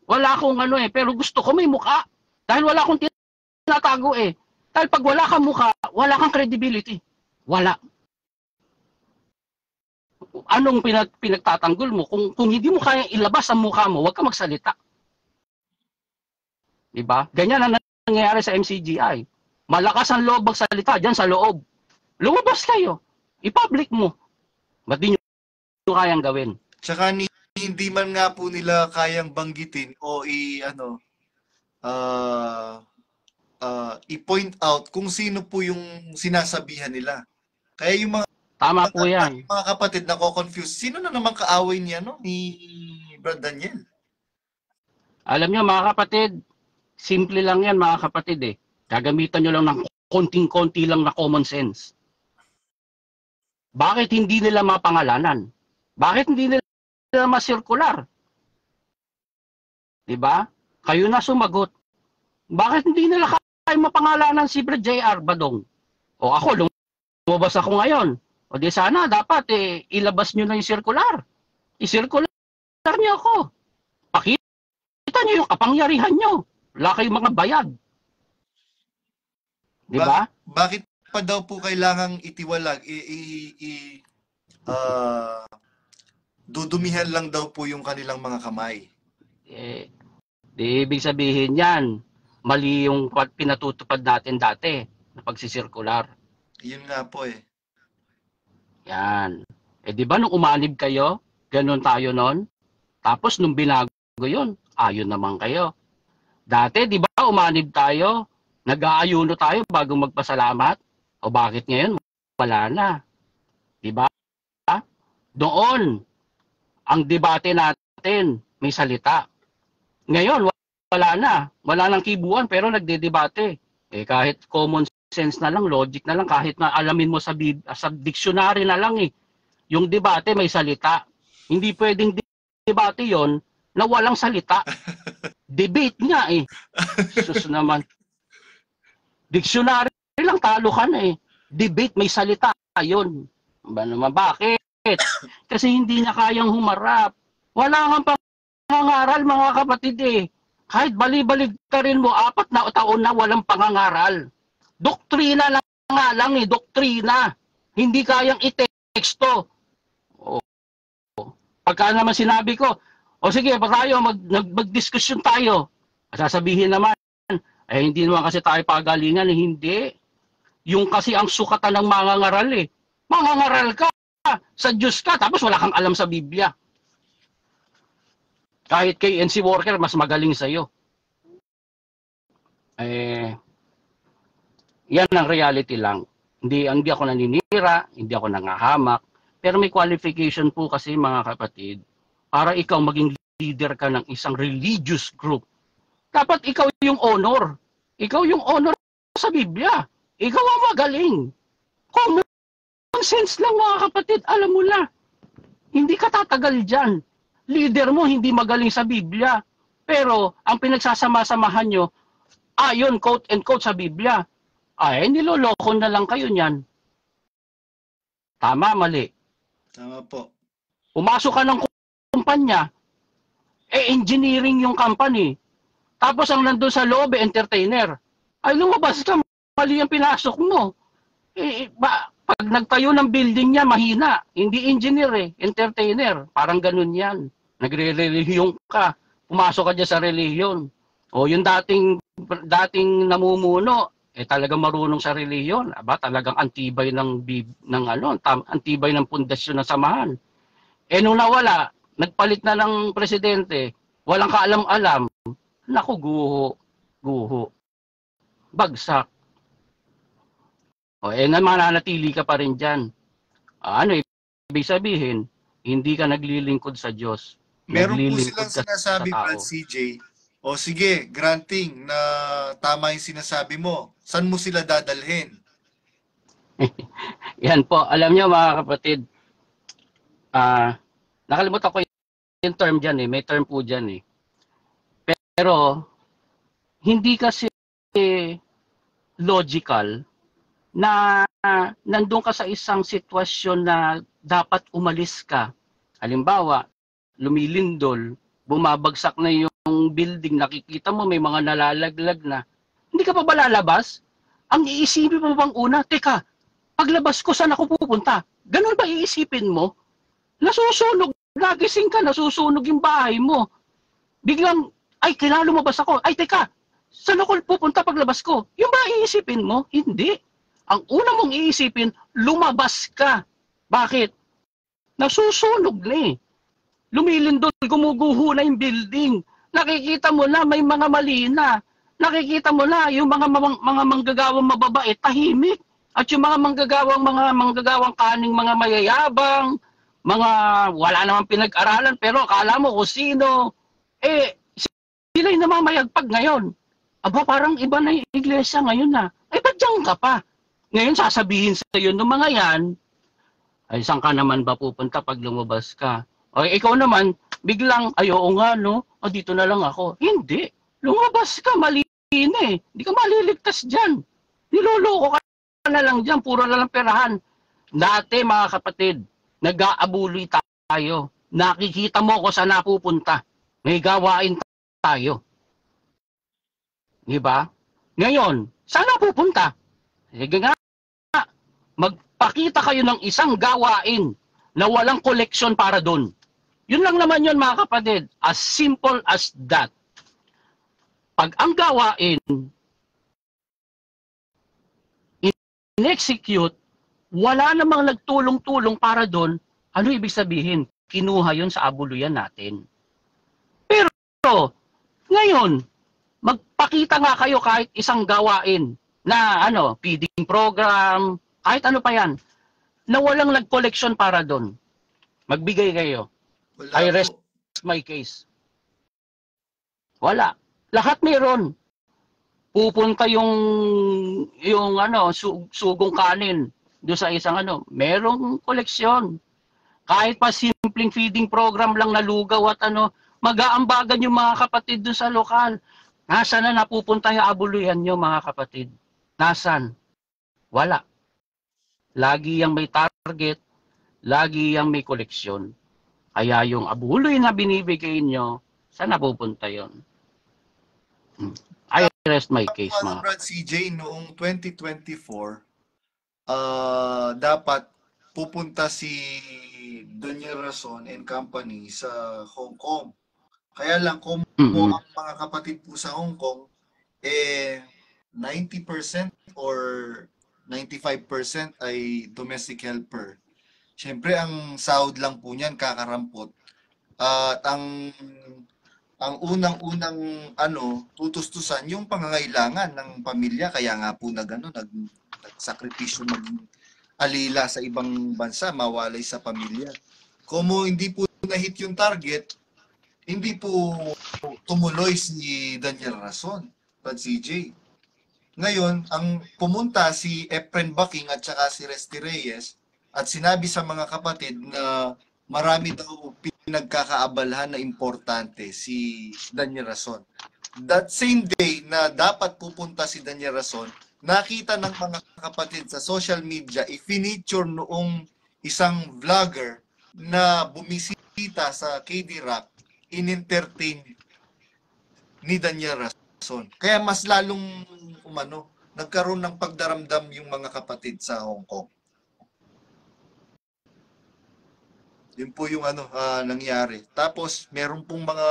Wala akong ano eh, pero gusto ko may mukha. Dahil wala akong tinatago eh. Dahil pag wala kang mukha, wala kang credibility. Wala. Anong pinagtatanggol mo? Kung hindi mo kayang ilabas ang mukha mo, huwag ka magsalita. Diba? Ganyan ang nangyayari sa MCGI. Malakas ang loob magsalita dyan sa loob. Lumabas kayo. I-public mo. Ba't di nyo kayang gawin? Tsaka hindi man nga po nila kayang banggitin o i-point out kung sino po yung sinasabihan nila. Kaya yung Tama po yan. Mga kapatid na ko-confuse, sino na naman kaaway niya ni Brad Daniel? Alam nyo mga kapatid, simple lang yan mga kapatid eh. Gagamitan nyo lang ng konting-konti lang na common sense. Bakit hindi nila mapangalanan? Bakit hindi nila masirkular? Diba? Kayo na sumagot. Bakit hindi nila kaya mapangalanan si Brad JR Badong? O ako, lumabas ako ngayon. O di sana, dapat ilabas nyo na yung circular. I-circular nyo ako. Pakita nyo yung kapangyarihan nyo. Wala kayong mga bayad. Diba? Bakit pa daw po kailangang itiwalag? Dudumihan lang daw po yung kanilang mga kamay. Di ibig sabihin yan, mali yung pinatutupad natin dati na pagsisirkular. Yun nga po eh. Yan. Di ba nung umanib kayo, ganun tayo nun? Tapos nung binago yun, ayon naman kayo. Dati, di ba umanib tayo, nag-aayuno tayo bago magpasalamat? O bakit ngayon, wala na? Di ba? Doon, ang debate natin, may salita. Ngayon, wala na. Wala nang kibuan, pero nagdedebate. Kahit common sense na lang, logic na lang, kahit na alamin mo sa dictionary na lang eh. Yung debate may salita. Hindi pwedeng debate yon na walang salita. Debate nga eh. Sus naman. Dictionary lang, talo ka na eh. Debate may salita. Yun. Ba naman, bakit? Kasi hindi niya kayang humarap. Wala kang pangangaral mga kapatid eh. Kahit bali-balig ka rin mo, 4 na taon na walang pangangaral. Doktrina lang nga lang eh, doktrina. Hindi kayang iteksto. Pagka naman sinabi ko, sige, tayo, mag-discussion tayo. Sasabihin naman, hindi naman kasi tayo pagalingan, hindi. Yung kasi ang sukatan ng mangangaral eh. Mangangaral ka, sa Diyos ka, tapos wala kang alam sa Biblia. Kahit kay NC Worker, mas magaling sa'yo. Yan ang reality lang. Hindi ako naninira, hindi ako nangahamak, pero may qualification po kasi mga kapatid, para ikaw maging leader ka ng isang religious group. Dapat ikaw yung honor. Ikaw yung honor sa Biblia. Ikaw ang magaling. Common sense lang mga kapatid, alam mo na. Hindi ka tatagal dyan. Leader mo hindi magaling sa Biblia. Pero ang pinagsasama-samahan nyo, ayon quote and quote sa Biblia, niloloko na lang kayo niyan. Tama, mali. Tama po. Pumasok ka ng kumpanya, engineering yung company. Tapos ang nandun sa loob, entertainer. Ay, lumabas ka, mali ang pinasok mo. Pag nagtayo ng building niya, mahina. Hindi engineer entertainer. Parang ganun yan. Nagre-relihiyon ka. Pumasok ka dyan sa relihiyon. O yung dating namumuno, talagang marunong sa relihiyon. Aba, talagang antibay antibay ng pundasyon ng samahan. Nung nawala, nagpalit na ng presidente, walang kaalam-alam. Naku, guho. Bagsak. Mananatili ka pa rin dyan. Ano ibig sabihin? Hindi ka naglilingkod sa Diyos. Meron po silang sinasabi, Brad CJ, o sige, granting na tama yung sinasabi mo. Saan mo sila dadalhin? Yan po. Alam niyo mga kapatid, nakalimutan ko yung term dyan may term po dyan Pero, hindi kasi logical na nandun ka sa isang sitwasyon na dapat umalis ka. Halimbawa, lumilindol, bumabagsak na yung building, nakikita mo may mga nalalaglag na. Hindi ka pa ba lalabas? Ang iisipin mo bang una, teka, paglabas ko saan ako pupunta? Ganun ba iisipin mo? Nasusunog, nagising ka, nasusunog yung bahay mo. Biglang, ay, kailangan lumabas ako. Ay, teka, saan ako pupunta paglabas ko? Yung ba iisipin mo? Hindi. Ang una mong iisipin, lumabas ka. Bakit? Nasusunog na Lumilindol, gumuguho na yung building. Nakikita mo na may mga mali na. Nakikita mo na yung mga manggagawang mababait, tahimik. At yung mga manggagawang kaning mga mayayabang, mga wala namang pinag-aralan, pero akala mo kung sino, sila'y namamayagpag ngayon. Aba, parang iba na yung iglesia ngayon na. Ba't diyan ka pa? Ngayon sasabihin sa iyo ng mga yan, ay saan ka naman ba pupunta pag lumabas ka? O ikaw naman, biglang, oo nga no, dito na lang ako. Hindi. Lumabas ka, mali na Hindi ka maliligtas dyan. Niloloko ka na lang dyan, puro na lang perahan. Dati mga kapatid, nag-aabuloy tayo. Nakikita mo ko saan napupunta. May gawain tayo. Diba? Ngayon, saan napupunta? Sige nga, magpakita kayo ng isang gawain na walang koleksyon para doon. Yun lang naman yun mga kapatid. As simple as that. Pag ang gawain in-execute, wala namang nagtulong-tulong para doon, ano ibig sabihin? Kinuha yun sa abuluyan natin. Pero, ngayon, magpakita nga kayo kahit isang gawain na feeding program, kahit ano pa yan, na walang nag-collection para doon. Magbigay kayo. I rest my case. Wala. Lahat meron. Pupunta yung sugong kanin do sa isang merong koleksyon. Kahit pa simpleng feeding program lang na lugaw at mag-aambagan yung mga kapatid doon sa lokal. Nasaan na napupunta yung abuluyan nyo mga kapatid? Nasaan? Wala. Lagi yang may target, lagi yang may koleksyon. Kaya yung abuloy na binibigay nyo, saan napupunta yun? I rest my case, mga Brad CJ, noong 2024, dapat pupunta si Daniel Rason and Company sa Hong Kong. Kaya lang kung ang mga kapatid po sa Hong Kong, 90% or 95% ay domestic helper. Siyempre, ang sahod lang po niyan, kakarampot. At ang unang-unang tutustusan yung pangangailangan ng pamilya. Kaya nga po nagsakripisyo maging alila sa ibang bansa, mawalay sa pamilya. Kung hindi po na-hit yung target, hindi po tumuloy si Daniel Rason, Brad CJ. Ngayon, ang pumunta si Efren Baking at saka si Resty Reyes at sinabi sa mga kapatid na marami daw pinagkakaabalahan na importante si Daniel Rason. That same day na dapat pupunta si Daniel Rason, nakita ng mga kapatid sa social media, i-feature noong isang vlogger na bumisita sa KD Rock, in-entertain ni Daniel Rason. Kaya mas lalong nagkaroon ng pagdaramdam yung mga kapatid sa Hong Kong. Yun po yung nangyari. Tapos meron pong mga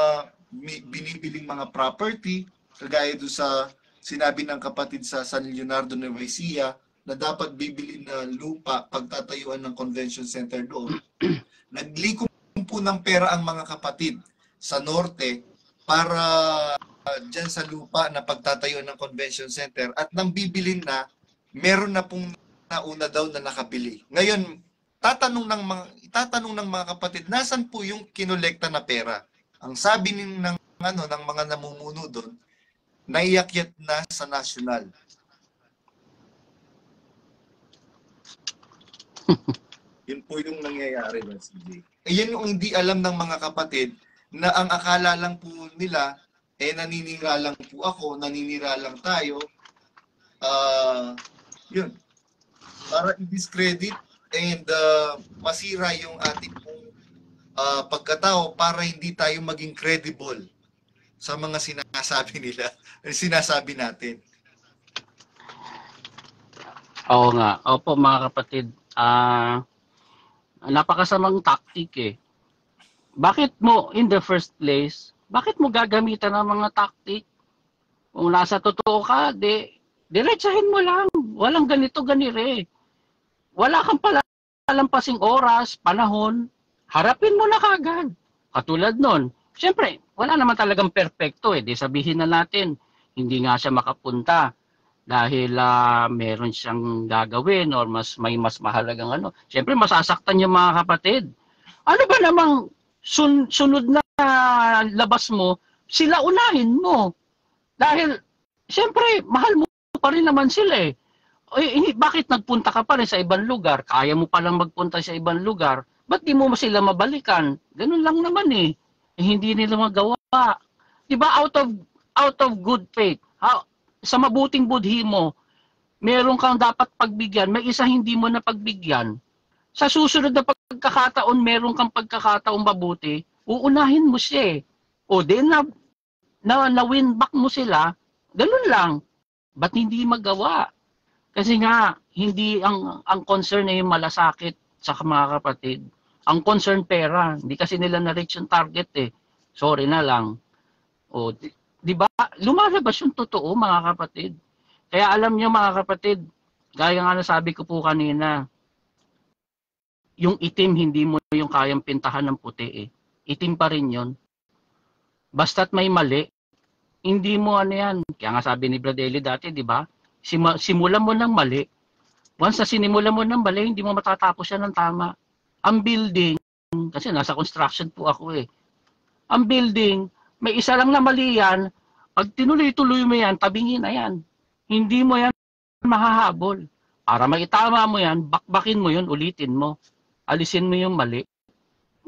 binibiling mga property, kagaya doon sa sinabi ng kapatid sa San Leonardo Nueva Ecija, na dapat bibili na lupa pagtatayuan ng convention center doon. Naglikom po ng pera ang mga kapatid sa norte para dyan sa lupa na pagtatayuan ng convention center, at nang bibilin na, meron na pong nauna daw na nakabili. Ngayon, tatanong ng mga kapatid, nasan po yung kinolekta na pera? Ang sabi ng mga namumuno doon, naiakyat na sa national. Yun po yung nangyayari na CJ. Yan yung hindi alam ng mga kapatid, na ang akala lang po nila, naninira lang po ako, naninira lang tayo. Yun. Para i-discredit and masira yung ating pagkatao, para hindi tayo maging credible sa mga sinasabi nila, sinasabi natin. Oo nga. Opo mga kapatid. Napakasamang tactic eh. Bakit mo, in the first place, bakit mo gagamitan ng mga tactic? Kung nasa totoo ka, diretsahin mo lang. Walang ganito, ganire. Wala kang palalampasing oras, panahon, harapin mo na kagad. Katulad nun, siyempre, wala naman talagang perfecto eh. Di sabihin na natin, hindi nga siya makapunta dahil meron siyang gagawin or may mas mahalagang ano. Siyempre, masasaktan yung mga kapatid. Ano ba namang sunod na labas mo, sila unahin mo. Dahil, siyempre, mahal mo pa rin naman sila eh. Bakit nagpunta ka pa rin sa ibang lugar? Kaya mo palang magpunta sa ibang lugar. Ba't di mo sila mabalikan? Ganun lang naman eh. Hindi nila magawa. Diba out of good faith, sa mabuting budhi mo, meron kang dapat pagbigyan, may isa hindi mo na pagbigyan. Sa susunod na pagkakataon, meron kang pagkakataon mabuti, uunahin mo siya eh. O din na win back mo sila, ganun lang. Ba't hindi magawa? Kasi nga, hindi ang concern ay yung malasakit sa mga kapatid. Ang concern pera, hindi kasi nila na-reach yung target eh. Sorry na lang. O, di ba? Lumalabas yung totoo mga kapatid. Kaya alam niyo mga kapatid, gaya nga nasabi ko po kanina, yung itim hindi mo yung kayang pintahan ng puti eh. Itim pa rin yun. Basta't may mali, hindi mo yan. Kaya nga sabi ni Brad Eli dati, di ba? Simulan mo ng mali. Once na sinimulan mo ng mali, hindi mo matatapos yan ng tama. Ang building, kasi nasa construction po ako eh. Ang building, may isa lang na mali yan, pag tinuloy-tuloy mo yan, tabingin na yan. Hindi mo yan mahahabol. Para maitama mo yan, bakbakin mo yun, ulitin mo. Alisin mo yung mali.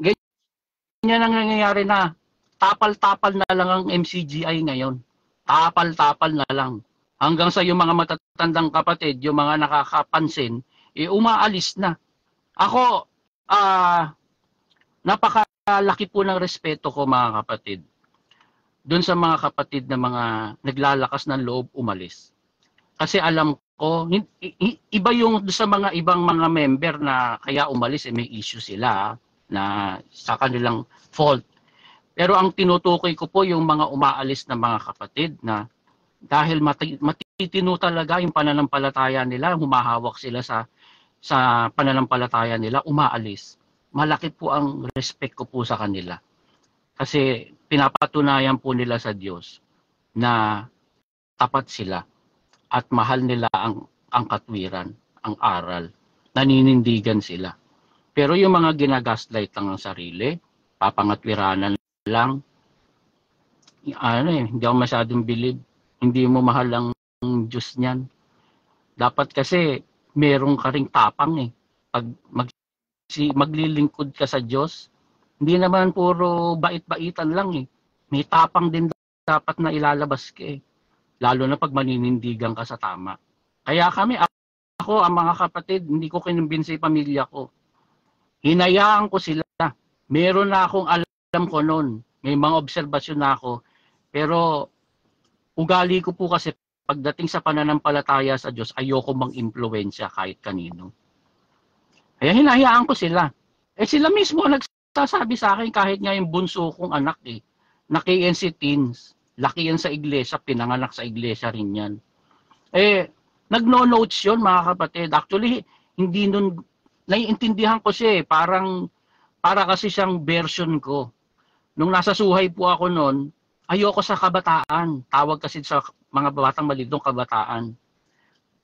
Ganyan ang nangyayari na tapal-tapal na lang ang MCGI ngayon. Tapal-tapal na lang. Hanggang sa yung mga matatandang kapatid, yung mga nakakapansin, umaalis na. Ako, napakalaki po ng respeto ko mga kapatid. Doon sa mga kapatid na mga naglalakas ng loob umalis. Kasi alam ko, iba yung sa mga ibang mga member na kaya umalis, may issue sila na sa kanilang fault. Pero ang tinutukoy ko po yung mga umaalis na mga kapatid na dahil matitino talaga yung pananampalataya nila, humahawak sila sa pananampalataya nila, umaalis. Malaki po ang respect ko po sa kanila. Kasi pinapatunayan po nila sa Diyos na tapat sila at mahal nila ang katwiran, ang aral. Naninindigan sila. Pero yung mga ginagaslight lang ang sarili, papangatwiranan lang, hindi ako masyadong believe. Hindi mo mahal ang Diyos niyan. Dapat kasi meron ka ring tapang eh. Pag maglilingkod ka sa Diyos, hindi naman puro bait-baitan lang eh. May tapang din dapat na ilalabas ka eh. Lalo na pag maninindigan ka sa tama. Kaya ako, ang mga kapatid, hindi ko kinumbinsi pamilya ko. Hinayaan ko sila. Meron na akong alam ko noon. May mga obserbasyon na ako. Pero Ugali ko po kasi pagdating sa pananampalataya sa Diyos, ayoko mang-impluwensya kahit kanino. Kaya hinahayaan ko sila. Eh sila mismo nagsasabi sa akin kahit nga yung bunso kong anak na KNC teens, laki yan sa iglesia, pinanganak sa iglesia rin yan. Eh, nagno-notes yun mga kapatid. Actually, hindi nun, naiintindihan ko siya para kasi siyang version ko. Nung nasa suhay po ako noon, ayoko sa kabataan. Tawag kasi sa mga batang malidong kabataan.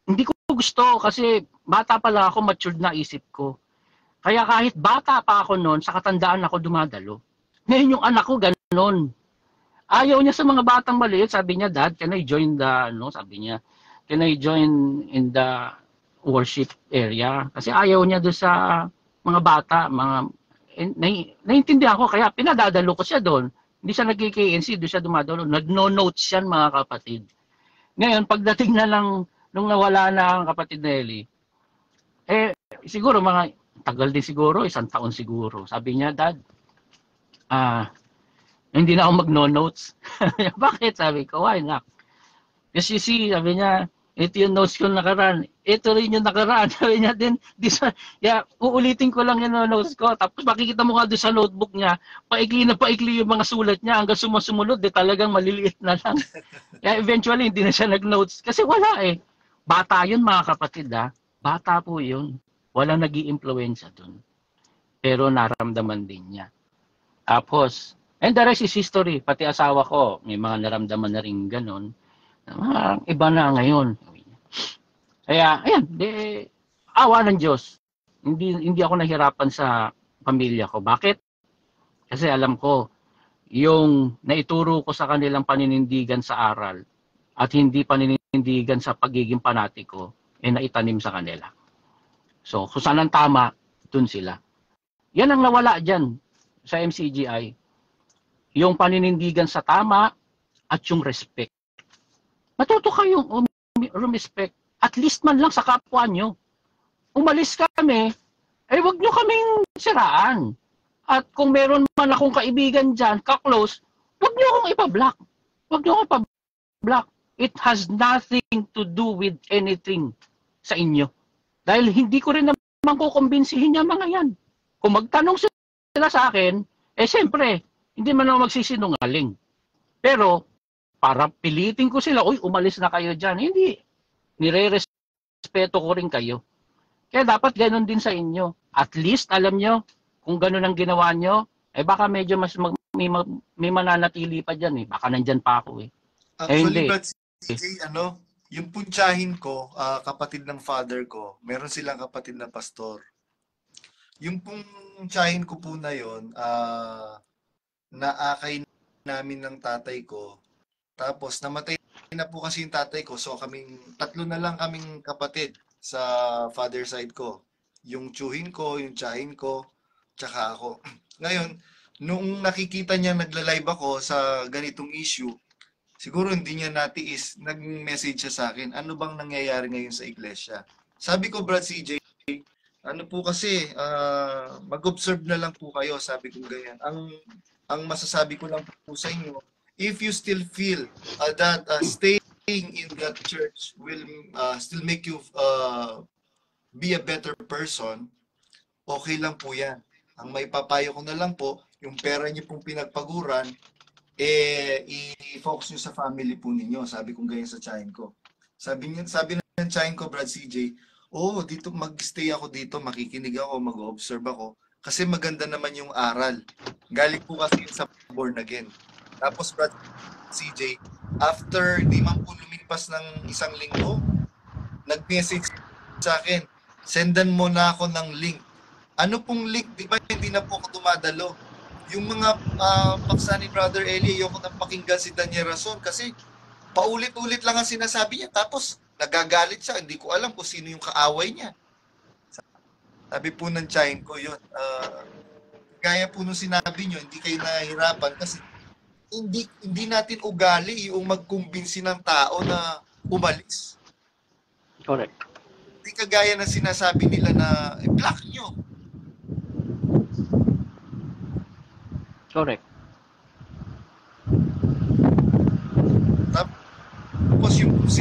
Hindi ko gusto kasi bata pa lang ako, matured na isip ko. Kaya kahit bata pa ako noon, sa katandaan ako dumadalo. Ngayon yung anak ko ganon. Ayaw niya sa mga batang maliit. Sabi niya, Dad, can I join sabi niya, can I join in the worship area? Kasi ayaw niya doon sa mga bata, naiintindihan ko, kaya pinadadalo ko siya doon. Hindi siya nag-KNC, doon siya dumadalo. Nagno-notes yan, mga kapatid. Ngayon, pagdating na lang, nung nawala na ang kapatid Nelly, siguro tagal din siguro, 1 taon siguro. Sabi niya, Dad, hindi na ako magno-notes. Bakit? Sabi ko, why not? Because you see, sabi niya, ito yung notes ko nakaraan. Ito rin yung nakaraan. Sabi niya din, uulitin ko lang yung notes ko. Tapos makikita mo nga doon sa notebook niya, paikli na paikli yung mga sulat niya hanggang sumusunod, talagang maliliit na lang. Kaya eventually, hindi na siya nag-notes. Kasi wala eh. Bata yun mga kapatid ha. Bata po yun. Walang nag-i-influensya dun. Pero naramdaman din niya. Tapos, and the rest is history. Pati asawa ko, may mga naramdaman na rin ganun. Iba na ngayon. Kaya, ayan, awa ng Diyos. Hindi ako nahirapan sa pamilya ko. Bakit? Kasi alam ko, yung naituro ko sa kanilang paninindigan sa aral at hindi paninindigan sa pagiging panatiko, naitanim sa kanila. So, kung saan ang tama, dun sila. Yan ang nawala dyan sa MCGI. Yung paninindigan sa tama at yung respect. Matuto kayong respect. At least man lang sa kapwa nyo. Umalis kami, wag nyo kaming siraan. At kung meron man akong kaibigan dyan, ka-close, wag nyo akong ipa-block. Wag nyo akong ipa-block. It has nothing to do with anything sa inyo. Dahil hindi ko rin naman kukumbinsihin niya mga yan. Kung magtanong sila sa akin, siyempre, hindi man ako magsisinungaling. Pero, para pilitin ko sila, umalis na kayo dyan. Hindi. Nire-respeto ko rin kayo. Kaya dapat ganun din sa inyo. At least, alam nyo, kung ganun ang ginawa nyo, baka medyo mas may mananatili pa dyan. Baka nandyan pa ako. Actually, but CJ, yung puntsahin ko, kapatid ng father ko, meron silang kapatid na pastor. Yung puntsahin ko po na yun, naakay namin ng tatay ko. Tapos namatay na po kasi yung tatay ko. So tatlo na lang kaming kapatid sa father side ko. Yung tsuhin ko, yung tsahin ko, tsaka ako. Ngayon, nung nakikita niya nagla-live ako sa ganitong issue, siguro hindi niya natiis, nag-message siya sa akin, ano bang nangyayari ngayon sa iglesia? Sabi ko, Brad CJ, ano po kasi, mag-observe na lang po kayo, sabi ko ganyan. Ang masasabi ko lang po sa inyo, if you still feel that staying in that church will still make you be a better person, okay lang po yan. Ang may papayo ko na lang po, yung pera niyo pong pinagpaguran, i-focus nyo sa family po ninyo. Sabi kong ganyan sa tsahin ko. Sabi ng tsahin ko, Brad CJ, dito mag-stay ako dito, makikinig ako, mag-observe ako. Kasi maganda naman yung aral. Galing po kasi sa born again. Tapos, Brad CJ, after di man po lumipas ng 1 linggo, nag-message sa akin, sendan mo na ako ng link. Ano pong link? Di ba hindi na po ako dumadalo? Yung mga paksa ni Brother Eli, ayoko nang pakinggan si Daniel Rason kasi paulit-ulit lang ang sinasabi niya. Tapos, nagagalit siya. Hindi ko alam kung sino yung kaaway niya. Sabi po ng tsahin ko yun. Gaya po nung sinabi niyo, hindi kayo nahihirapan kasi hindi natin ugali yung magkumbinsi ng tao na umalis. Correct. Hindi kagaya na sinasabi nila na block nyo. Correct.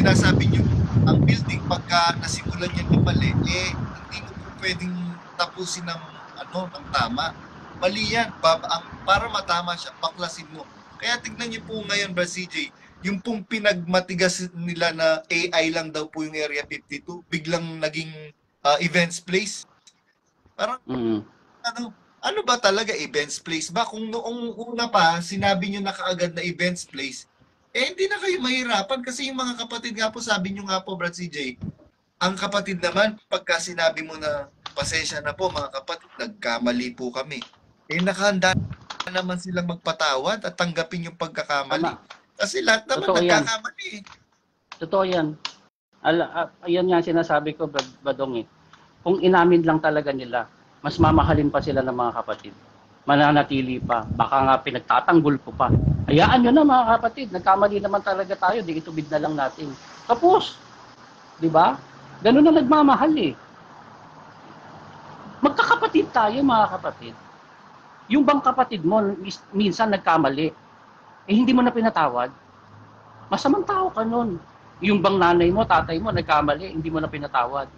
sinasabi nyo, ang building pagka nasimulan niya ng mali, hindi mo po pwedeng tapusin ng, ng tama. Mali yan. Para matama siya, baklasin mo. Kaya tignan niyo po ngayon, Brad CJ, yung pong pinagmatigas nila na AI lang daw po yung Area 52, biglang naging events place. Parang, ano ba talaga events place ba? Kung noong una pa, sinabi nyo na kaagad na events place, hindi na kayo mahirapan kasi yung mga kapatid nga po, sabi nyo nga po, Brad CJ, ang kapatid naman, pagka sinabi mo na, pasensya na po mga kapatid, nagkamali po kami. Nakahanda naman silang magpatawad at tanggapin yung pagkakamali. Tama. Kasi lahat naman Totoo nagkakamali. Totoo yan. Ayan nga sinasabi ko, Badong. Kung inamin lang talaga nila, mas mamahalin pa sila ng mga kapatid. Mananatili pa. Baka nga pinagtatanggol ko pa. Hayaan nyo na mga kapatid. Nagkamali naman talaga tayo. Di itubid na lang natin. Tapos. Di ba? Ganun na nagmamahal eh. Magkakapatid tayo mga kapatid. Yung bang kapatid mo, minsan nagkamali. Hindi mo na pinatawad. Masamang tao ka nun. Yung bang nanay mo, tatay mo, nagkamali, hindi mo na pinatawad.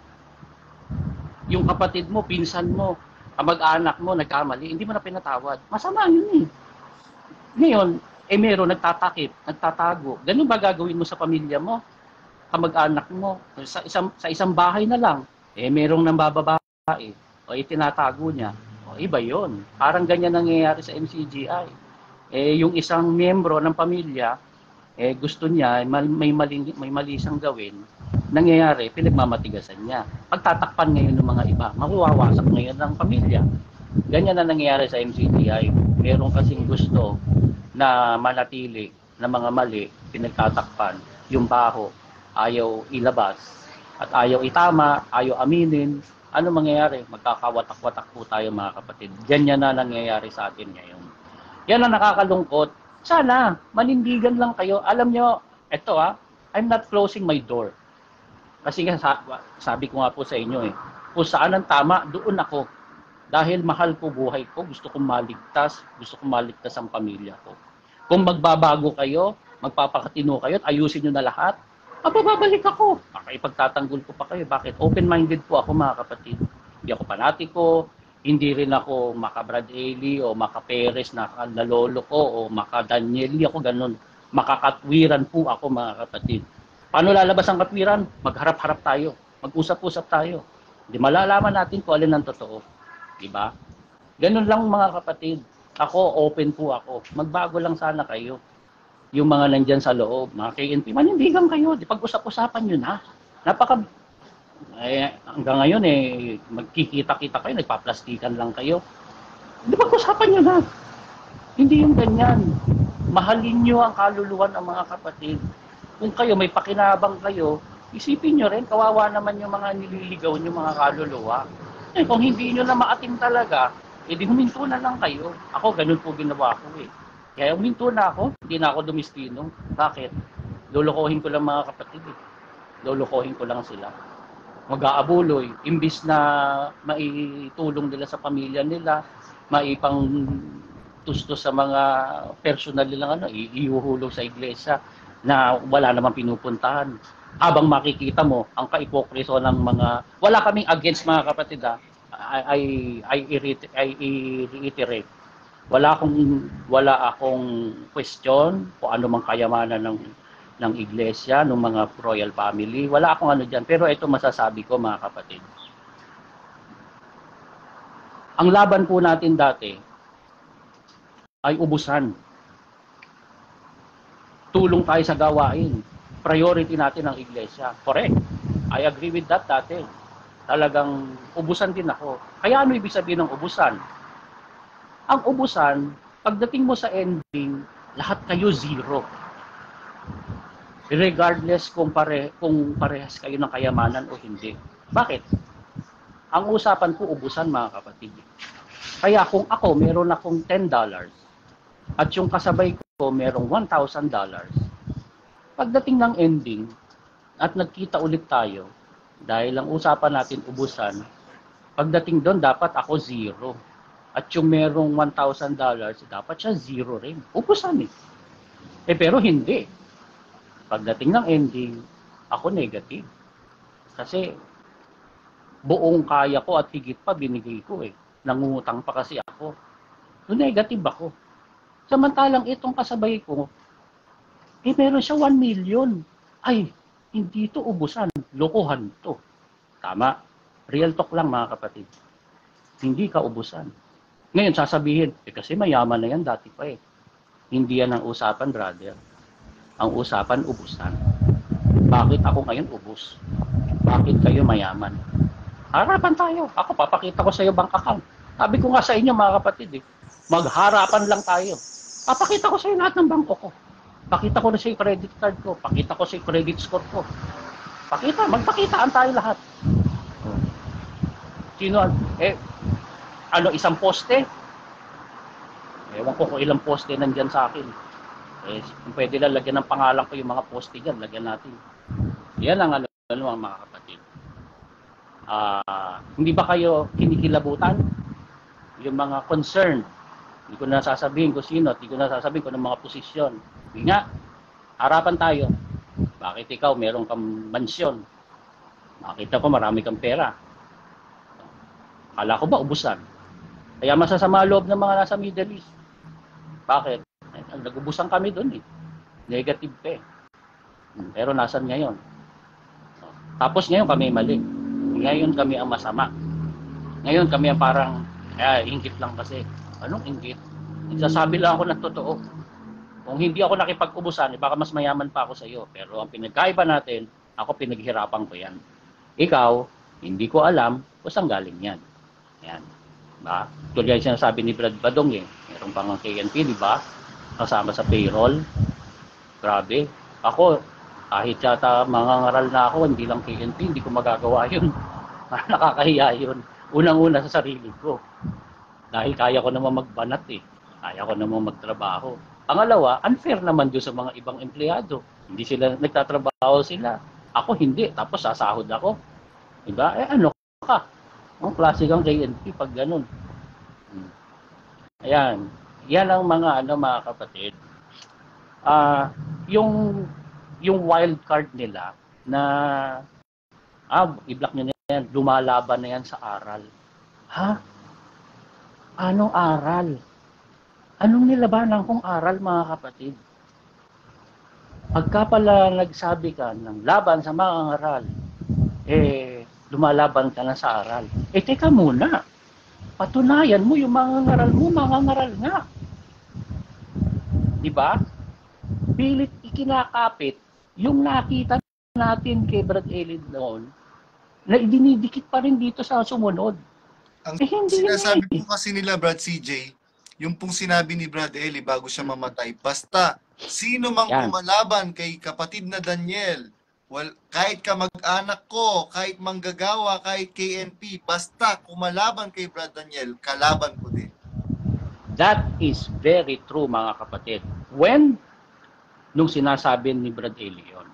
Yung kapatid mo, pinsan mo, kamag-anak mo, nagkamali, hindi mo na pinatawad. Masama yun eh. Ngayon, meron nagtatakip, nagtatago. Ganun ba gagawin mo sa pamilya mo? Kamag-anak mo, sa isang bahay na lang, merong nambababae, o itinatago niya. O iba yun. Parang ganyan nangyayari sa MCGI. Yung isang miyembro ng pamilya, gusto niya, may mali siyang gawin, nangyayari, pinagmamatigasan niya. Pagtatakpan ngayon ng mga iba, mawawasak ngayon ng pamilya. Ganyan na nangyayari sa MCGI. Meron kasing gusto na manatili na mga mali, pinagtatakpan, yung baho, ayaw ilabas, at ayaw itama, ayaw aminin. Ano mangyayari? Magkakawatak-watak po tayo mga kapatid. Ganyan na nangyayari sa atin ngayon. Yan ang nakakalungkot. Sana, manindigan lang kayo. Alam nyo, eto I'm not closing my door. Kasi nga, sabi ko nga po sa inyo kung saan ang tama, doon ako. Dahil mahal ko buhay ko, gusto kong maligtas ang pamilya ko. Kung magbabago kayo, magpapakatino kayo at ayusin nyo na lahat, babalik ako. Ipagtatanggol ko pa kayo. Bakit? Open-minded po ako mga kapatid. Hindi ako panatiko, hindi rin ako maka-Brad Ailey o maka-Perez na lolo ko o maka-Daniel. Hindi ako ganun. Makakatwiran po ako mga kapatid. Paano lalabas ang katwiran? Magharap-harap tayo. Mag-usap-usap tayo. Hindi malalaman natin kung alin ang totoo. Diba? Ganun lang mga kapatid. Ako, open po ako. Magbago lang sana kayo. Yung mga nandyan sa loob, mga KNP, manindigan kayo. Di pag-usap-usapan nyo na. Hanggang ngayon magkikita-kita kayo, nagpaplastikan lang kayo. Di pag-usapan nyo na. Hindi yung ganyan. Mahalin nyo ang kaluluwa ng mga kapatid. Kung kayo may pakinabang kayo, isipin nyo rin, kawawa naman yung mga nililigaw nyo mga kaluluwa. Kung hindi nyo na maatim talaga, di huminto na lang kayo. Ako, ganun po ginawa ko Kaya huminto na ako, hindi na ako dumistino. Bakit? Lulukohin ko lang mga kapatid Lulukohin ko lang sila. Mag-aabuloy. Imbis na maitulong nila sa pamilya nila, maipang tusto sa mga personal nilang iuhulog sa iglesia na wala namang pinupuntahan. Habang makikita mo ang kaipokriso ng mga, wala kaming against mga kapatid I reiterate. Wala akong question kung ano mang kayamanan ng iglesia, ng mga royal family. Wala akong ano diyan, pero ito masasabi ko mga kapatid. Ang laban po natin dati ay ubusan. Tulong tayo sa gawain. Priority natin ang iglesia. Correct. I agree with that dati. Talagang ubusan din ako. Kaya ano ibig sabihin ng ubusan? Ang ubusan, pagdating mo sa ending, lahat kayo zero. Regardless kung parehas kayo ng kayamanan o hindi. Bakit? Ang usapan ko ubusan mga kapatid. Kaya kung ako meron akong $10 at yung kasabay ko merong $1,000, pagdating ng ending at nagkita ulit tayo, dahil ang usapan natin ubusan, pagdating doon dapat ako zero. At yung merong $1,000, dapat siya zero rin. Ubusan Pero hindi. Pagdating ng ending, Ako negative. Kasi buong kaya ko at higit pa binigay ko eh. Nangungutang pa kasi ako. So negative ako. Samantalang itong kasabay ko, meron siya 1 million. Ay, hindi to ubusan. Lokohan to. Tama. Real talk lang mga kapatid. Hindi ka ubusan. Ngayon sasabihin, kasi mayaman na yan dati pa eh. Hindi yan ang usapan, brother. Ang usapan, ubusan. Bakit ako ngayon ubus? Bakit kayo mayaman? Harapan tayo. Ako, papakita ko sa iyo bank account. Sabi ko nga sa inyo mga kapatid eh, magharapan lang tayo. Papakita ko sa iyo lahat ng bangko ko. Pakita ko na sa iyo credit card ko. Pakita ko sa iyo credit score ko. Magpakitaan tayo lahat. Sino? Isang poste? Ewan ko kung ilang poste nandyan sa akin. Kung pwede lang, lagyan ng pangalan ko yung mga poste dyan, lagyan natin. Yan ang mga kapatid. Hindi ba kayo kinikilabutan? Yung mga concerned. Hindi ko na sasabihin kung sino, hindi ko na sasabihin kung mga posisyon. Hindi nga, harapan tayo. Bakit ikaw meron kang mansyon? Makita ko marami kang pera. Akala ko ba ubusan? Kaya masasama loob ng mga nasa Middle East. Bakit? Nagubusan kami doon eh. Negative pa eh. Pero nasan ngayon? Tapos ngayon kami mali. Ngayon kami ang masama. Ngayon kami ang parang, inggit lang kasi. Anong inggit? Nagsasabi lang ako ng totoo. Kung hindi ako nakipag-ubusan, baka mas mayaman pa ako sa iyo. Pero ang pinagkaiba natin, ako pinaghirapan ko yan. Ikaw, hindi ko alam kung saan galing yan. Yan. Diba? Tulad yung sinasabi ni Brad Badong eh. Meron pang KNP, di ba? Kasama sa payroll. Grabe. Ako, kahit yata mangangaral na ako, hindi lang KNP, hindi ko magagawa yun. Nakakahiya yun. Unang-una sa sarili ko. Dahil kaya ko naman magbanat eh. Kaya ko naman magtrabaho. Pangalawa, unfair naman doon sa mga ibang empleyado. Hindi sila nagtatrabaho sila. Ako hindi. Tapos sasahod ako. Diba? Ano ka? Ang klase kang KNP pag ganun. Ayan. Yan ang mga mga kapatid. Yung wild card nila na i-block nyo na yan, lumalaban na yan sa aral. Ha? Anong aral? Anong nilabanan kong aral mga kapatid? Pagka pala nagsabi ka ng laban sa mga aral, lumalaban ka na sa aral. Teka muna. Patunayan mo yung mga ngaral mo, mga ngaral nga. Diba? Pilit ikinakapit yung nakita natin kay Brad Elid noon na idinidikit pa rin dito sa sumunod. Ang sinasabi po kasi nila, Brad CJ, yung pong sinabi ni Brad Eli bago siya mamatay, basta sino mang kumalaban kay kapatid na Daniel, kahit kamag-anak ko, kahit manggagawa, kahit KNP, basta kumalaban kay Brad Daniel, kalaban ko din. That is very true mga kapatid. Nung sinasabi ni Brad Eli yun.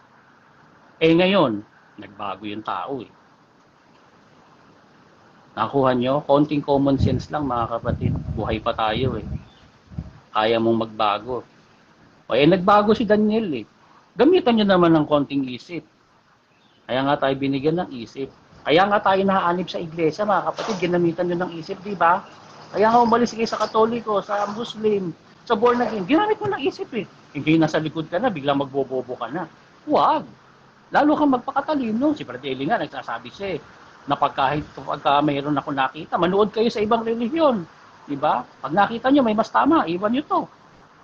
Ngayon, nagbago yung tao eh. Nakuha nyo? Konting common sense lang mga kapatid. Buhay pa tayo eh. Kaya mong magbago. Nagbago si Daniel eh. Gamitan nyo naman ng konting isip. Kaya nga tayo binigyan ng isip. Kaya nga tayo nakaanib sa iglesia mga kapatid. Ginamitan nyo ng isip, di ba? Kaya nga umalis kayo sa Katoliko, sa Muslim, sa born again. Ginamit mo ng isip eh. Hindi nasa likod ka na, biglang magbobobo ka na. Huwag. Lalo kang magpakatalino. Si Brad Eli nga nagsasabi siya eh, na pagka mayroon ako nakita, manood kayo sa ibang relihiyon. Diba? Pag nakita nyo may mas tama, iwan nyo to.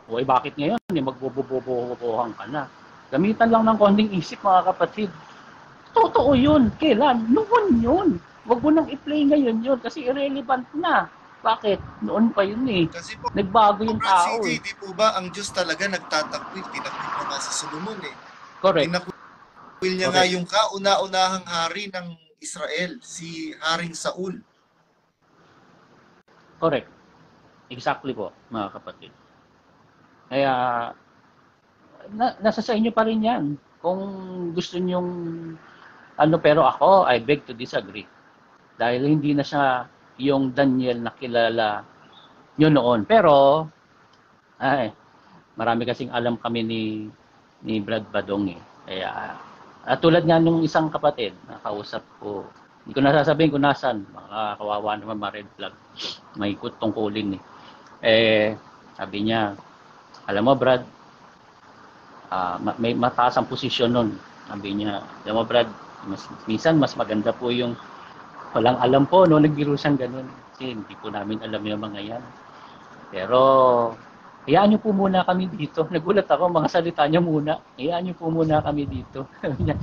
Bakit ngayon? Magbobobobohan ka na. Gamitan lang ng konting isip mga kapatid. Totoo yun. Kailan? Noon yun. Huwag mo nang i-play ngayon yun kasi irrelevant na. Bakit? Noon pa yun eh. Kasi po, nagbago yung tao CJ, eh. di po ba ang Diyos talaga nagtatakwil? Tinakwil na nga si Solomon eh. Correct. Tinakwil niya nga yung kauna-unahang hari ng Israel, si Haring Saul. Correct. Exactly po, mga kapatid. Kaya, nasa sa inyo pa rin yan. Kung gusto nyong, pero ako, I beg to disagree. Dahil hindi na siya yung Daniel na kilala nyo noon. Pero, marami kasing alam kami ni Brad Badong eh. Kaya, At tulad nga nung isang kapatid, nakausap ko, hindi ko nasasabihin kung nasan, mga kawawa naman, mga red flag, may tungkulin eh. Sabi niya, alam mo Brad, may mataas ang posisyon nun. Sabi niya, alam mo Brad, minsan mas maganda po yung walang alam po, no, nagbiro siyang ganun. Kasi hindi po namin alam yung mga yan. Pero, hayaan niyo po muna kami dito. Nagulat ako, mga salita niya muna. Hayaan niyo po muna kami dito. Sabi niya,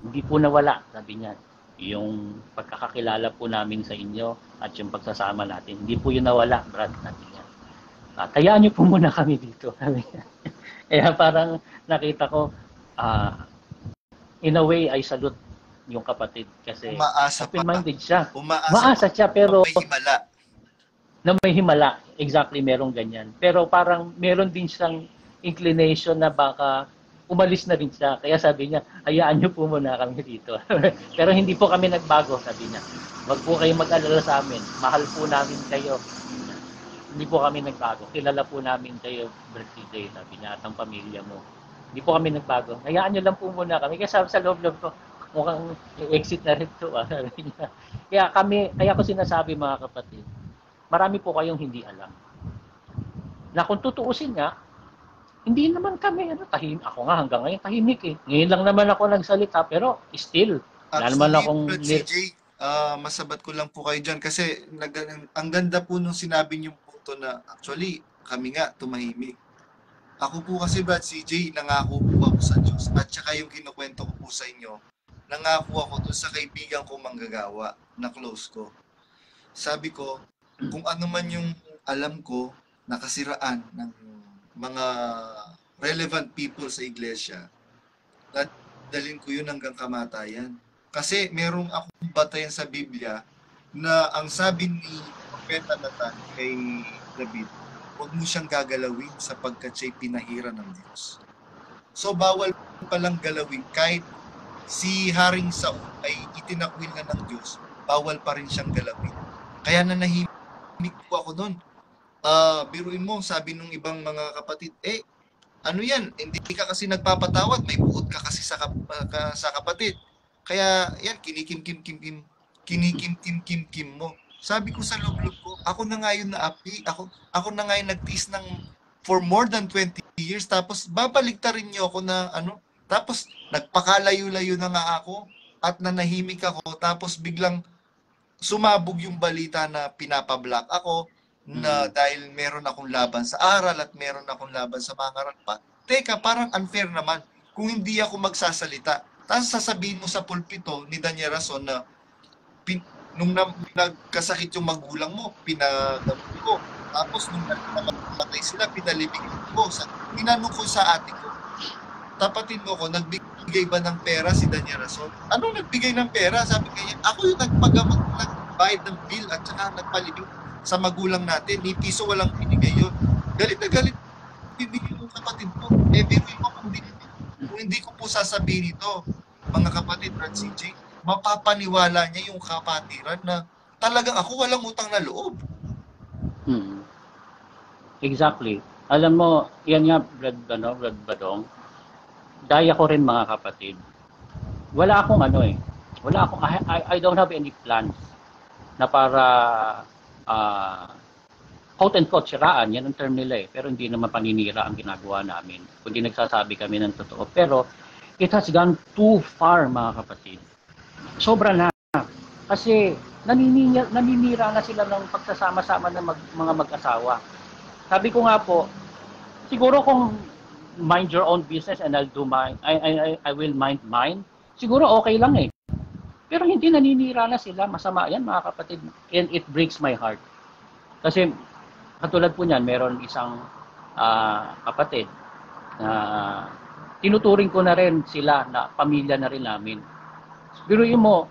hindi po nawala, sabi niya. Yung pagkakakilala po namin sa inyo at yung pagsasama natin, hindi po yun nawala, Brad, sabi niya. Hayaan niyo po muna kami dito, sabi niya. Kaya parang nakita ko, in a way, I salute yung kapatid kasi open-minded siya. Umaasa siya, pero may himala. Na may himala, exactly, merong ganyan. Pero parang meron din siyang inclination na baka umalis na rin siya. Kaya sabi niya, hayaan niyo po muna kami dito. Pero hindi po kami nagbago, sabi niya. Wag po kayo mag-alala sa amin. Mahal po namin kayo. Hindi po kami nagbago. Kilala po namin kayo, birthday, sabi niya, at ang pamilya mo. Hindi po kami nagbago. Hayaan niyo lang po muna kami. Kaya sabi sa loob-loob ko, mukhang exit na rin ito. Sabi niya. Kaya ko sinasabi mga kapatid, marami po kayong hindi alam. Na kung tutuusin nga, hindi naman kami, tahimik. Ako nga hanggang ngayon tahimik eh. Ngayon lang naman ako nagsalita, pero still, wala naman akong... CJ, masabat ko lang po kayo dyan kasi ang ganda po nung sinabi niyo punto na actually, kami nga tumahimik. Ako po kasi Brad CJ, nangako po ako sa Diyos at saka yung kinukwento ko po sa inyo, nangako ako dun sa kaibigan ko manggagawa na close ko. Sabi ko, kung ano man yung alam ko, nakasiraan ng mga relevant people sa iglesia, dalhin ko yun hanggang kamatayan. Kasi merong akong batayan sa Biblia na ang sabi ni Propeta Nathan kay David, huwag mo siyang gagalawin sapagkat siya'y pinahira ng Diyos. So bawal palang galawin kahit si Haring Saul ay itinakwil na ng Diyos, bawal pa rin siyang galawin. Kaya nanahimik po ako doon. Biruin mo, sabi nung ibang mga kapatid, ano yan, hindi ka kasi nagpapatawad, may buot ka kasi sa kapatid. Kaya yan, kinikim-kim mo. Sabi ko sa loob-loob ko, ako na nga yun naapi, ako na nga yung nagtiis ng for more than 20 years, tapos babaligtarin niyo ako na tapos nagpakalayo-layo na nga ako at nanahimik ako, tapos biglang sumabog yung balita na pinapablock ako na dahil meron akong laban sa aral at meron akong laban sa mga pa. Teka, parang unfair naman kung hindi ako magsasalita. Tapos sasabihin mo sa pulpito ni Daniel Rason na nung nagkasakit yung magulang mo, pinagamot ko. Tapos nung namatay sila, pinalibig ko. Tinanong ko sa ate ko, tapatin mo ko, nagbigay ba ng pera si Daniel Rason? Anong nagbigay ng pera? Sabi kanya, ako yung nagpagamot, nagbayad ng bill at saka nagpalibig sa magulang natin. Ni piso walang binigay yun. Galit na galit. Bibigyan yung kapatid ko. Biruin mo kung hindi ko po sasabihin ito, mga kapatid, Brad CJ, mapapaniwala niya yung kapatiran na talagang ako walang utang na loob. Exactly. Alam mo, yan nga, Brad Badong, daya ko rin mga kapatid. Wala akong I don't have any plans na para quote and quote siraan, yan ang term nila pero hindi naman paninira ang ginagawa namin, kundi nagsasabi kami ng totoo. Pero it has gone too far mga kapatid, sobra na, kasi naninira na sila ng pagsasama-sama ng mga mag-asawa. Sabi ko nga po, siguro kung mind your own business and I'll do mine, I will mind mine, siguro okay lang pero hindi, naninira na sila, masama yan mga kapatid, and it breaks my heart. Kasi katulad po niyan, meron isang kapatid na tinuturing ko na rin sila na pamilya na rin namin. Biruin mo,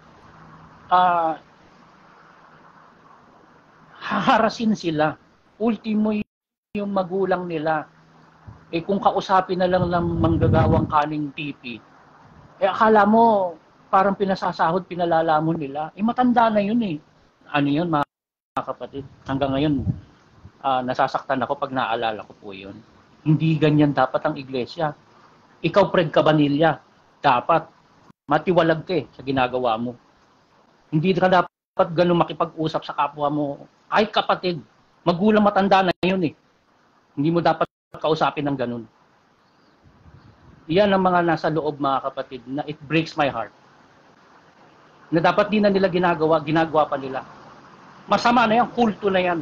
haharasin sila. Ultimo yung magulang nila. Kung kausapin na lang ng manggagawang kaning pipi, akala mo parang pinasasahod, pinalalamon nila. Matanda na yun Ano yun mga kapatid? Hanggang ngayon, nasasaktan ako pag naalala ko po yun. Hindi ganyan dapat ang iglesia. Ikaw, Fred Cabanilla, Dapat matiwalag ka sa ginagawa mo. Hindi ka dapat ganun makipag-usap sa kapwa mo. Kahit kapatid, magulang, matanda na yun eh. Hindi mo dapat kausapin ng ganun. Iyan ang mga nasa loob, mga kapatid, na it breaks my heart. Na dapat di na nila ginagawa pa nila. Masama na yan, kulto na yan.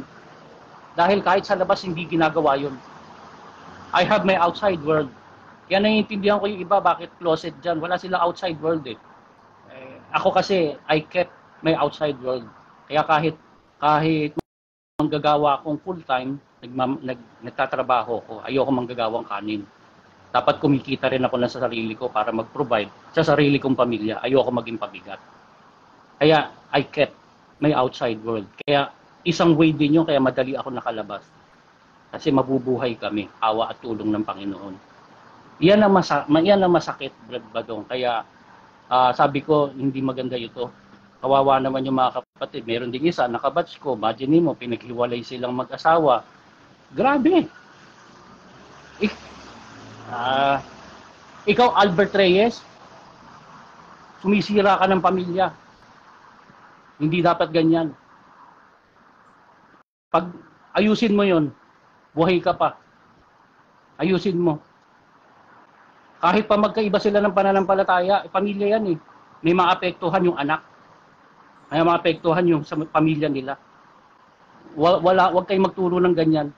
Dahil kahit sa labas, hindi ginagawa yun. I have my outside world. Yan naiintindihan ko yung iba, bakit closet dyan. Wala silang outside world eh. Ako kasi, I kept my outside world. Kaya kahit manggagawa akong full-time, nagtatrabaho ko, ayoko manggagawang kanin. Dapat kumikita rin ako na sa sarili ko para mag-provide sa sarili kong pamilya. Ayoko maging pabigat. Kaya I kept my outside world. Kaya isang way din yun, kaya madali ako nakalabas. Kasi mabubuhay kami, awa at tulong ng Panginoon. Yan ang masakit, Brad Badong. Kaya sabi ko, hindi maganda ito. Kawawa naman yung mga kapatid. Meron din isa, nakabatch ko, imagine mo, pinaghiwalay silang mag-asawa. Grabe! Ikaw, Albert Reyes, sumisira ka ng pamilya. Hindi dapat ganyan. Pag ayusin mo yon, buhay ka pa. Ayusin mo. Kahit pa magkaiba sila ng pananampalataya, pamilya yan eh. May maapektuhan yung anak. May maapektuhan yung sa pamilya nila. Wag kayong magturo ng ganyan.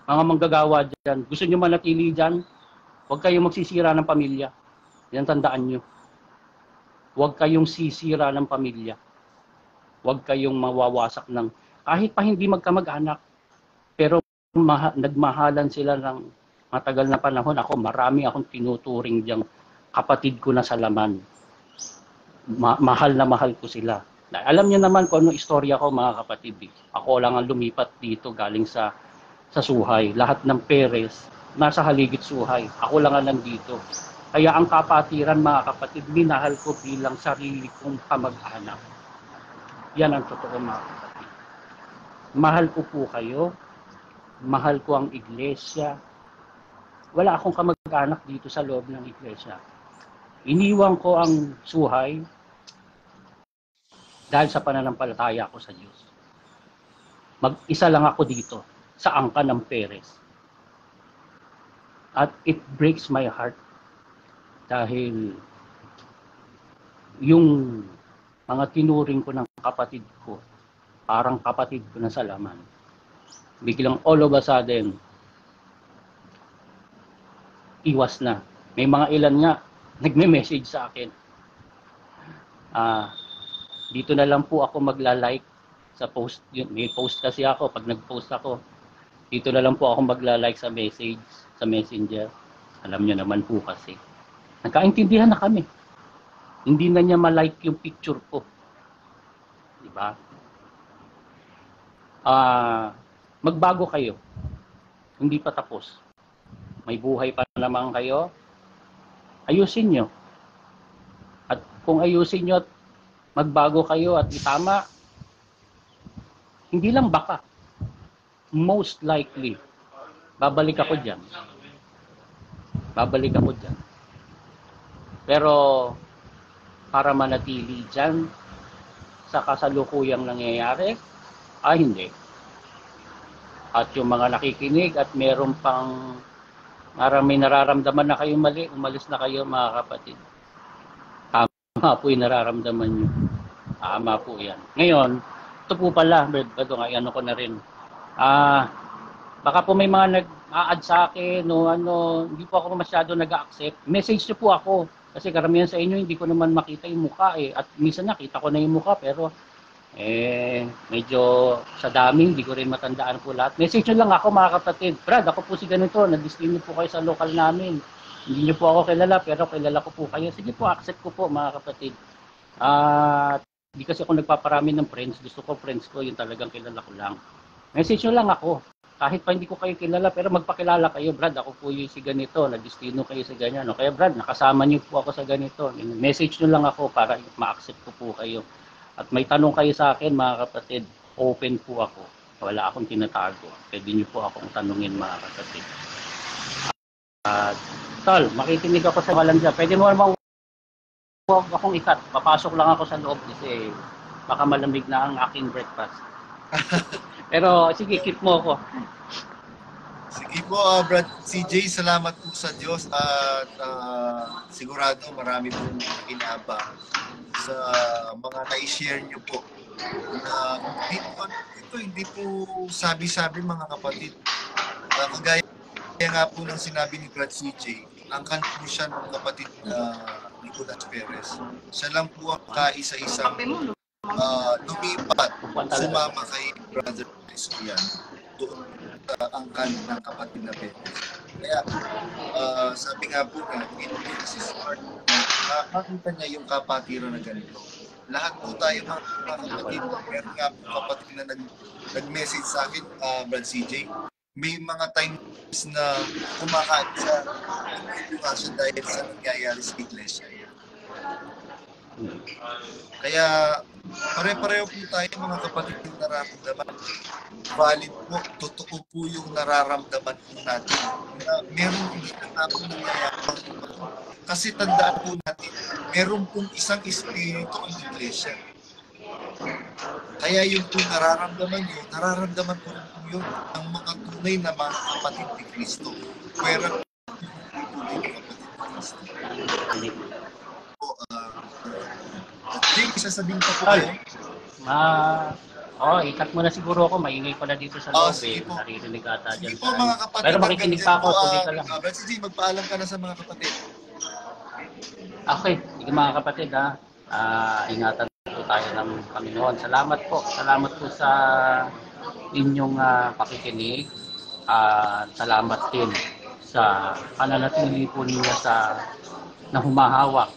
Mga manggagawa dyan. Gusto nyo manatili dyan? Huwag kayong magsisira ng pamilya. Yan tandaan nyo. Huwag kayong sisira ng pamilya. Huwag kayong mawawasak ng, kahit pa hindi magkamag-anak, pero nagmahalan sila ng matagal na panahon. Ako, marami akong tinuturing diyang kapatid ko na sa laman. Mahal na mahal ko sila. Alam niyo naman kung ano istorya ko, mga kapatid. Ako lang ang lumipat dito galing sa Suhay. Lahat ng Perez nasa Haligit Suhay. Ako lang ang nandito. Kaya ang kapatiran, mga kapatid, minahal ko bilang sarili kong kamag-anak. Yan ang totoo, mga kapatid. Mahal ko po kayo. Mahal ko ang iglesia. Wala akong kamag-anak dito sa loob ng iglesia. Iniwan ko ang Suhay dahil sa pananampalataya ko sa Diyos. Mag-isa lang ako dito sa angkan ng Perez. At it breaks my heart dahil yung mga tinuring ko ng kapatid ko, parang kapatid ko na sa laman. Biglang all of a sudden, iwas na. May mga ilan nga, nagme-message sa akin. Dito na lang po ako magla-like sa post. May post kasi ako, pag nag-post ako, dito na lang po ako magla-like sa message, sa messenger. Alam niyo naman po kasi. Nagkaintindihan na kami. Hindi na niya ma-like yung picture ko. Diba? Magbago kayo. Hindi pa tapos. May buhay pa naman kayo. Ayusin nyo. At kung ayusin nyo at magbago kayo at itama, hindi lang baka. Most likely, babalik ako dyan. Babalik ako dyan. Pero, para manatili dyan, sa kasalukuyang nangyayari, hindi. At yung mga nakikinig at meron pang may nararamdaman na kayong mali, umalis na kayo, mga kapatid. Tama po yung nararamdaman nyo. Tama po yan. Ngayon, ito po pala, Brad, ano ko na rin. Baka po may mga nag-a-add sa akin o hindi po ako masyado nag-accept. Message nyo po ako. Kasi karamihan sa inyo, hindi ko naman makita yung mukha eh. At minsan nakita ko na yung mukha, pero medyo sa dami, hindi ko rin matandaan po lahat. Message nyo lang ako, mga kapatid. Brad, ako po si ganito, nag-stream po kayo sa local namin. Hindi nyo po ako kilala, pero kilala ko po kayo. Sige po, accept ko po, mga kapatid. Hindi kasi ako nagpaparami ng friends. Gusto ko friends ko, yung talagang kilala ko lang. Message nyo lang ako. Kahit pa hindi ko kayo kilala, pero magpakilala kayo, Brad. Ako po yung si ganito, nag-destino kayo sa ganyan. No? Kaya Brad, nakasama niyo po ako sa ganito. Message nyo lang ako para ma-accept ko po kayo. At may tanong kayo sa akin, mga kapatid, open po ako. Wala akong tinatago. Pwede niyo po akong tanungin, mga kapatid. Tol, makikinig ako sa walang dyan. Pwede mo naman huwag akong ikat. Papasok lang ako sa loob kasi baka malamig na ang aking breakfast. Pero sige, keep mo ako. Sige po, Brad CJ, salamat po sa Diyos at sigurado marami pong nakinabang sa mga na-share niyo po na hindi po sabi-sabi mga kapatid. Kagaya nga po ng sinabi ni Brad CJ, angkan po siya ng kapatid na Nicolas Perez. Siya lang po ang kaisa-isang lumipat, sumama kay Brother Cristian doon sa angkan ng kapatid na Perez. Kaya sabi nga po nga, hindi si Smart, makakita niya yung kapatiran na ganito. Lahat po tayo mga kapatid, meron nga po kapatid na nag-message sa akin, Brad CJ, may mga times na kumakain sa edukasyon dahil sa nangyayari sa iglesia. Kaya pare-pareho po tayo mga kapatid yung nararamdaman. Valid po, totoo po yung nararamdaman po natin. Na meron hindi na tamang nangyayari. Kasi tandaan po natin, meron pong isang espiritu ang iglesia. Kaya yung po nararamdaman po rin po yun ang mga tunay na mga kapatid ni Kristo. Pwera po tunay na kapatid ni Kristo. Jake, sasabihin pa po kayo? Ikat mo na siguro ako. Maingay pala dito sa loob Naririnig ata dyan. Sige po mga kapatid. Pero makikinig pa ako. Tuloy ka lang. Brad CJ, magpaalam ka na sa mga kapatid. Okay. Sige mga kapatid ingatan po tayo ng Panginoon. Salamat po sa inyong pakikinig. Salamat din sa pananatili po ninyo na humahawak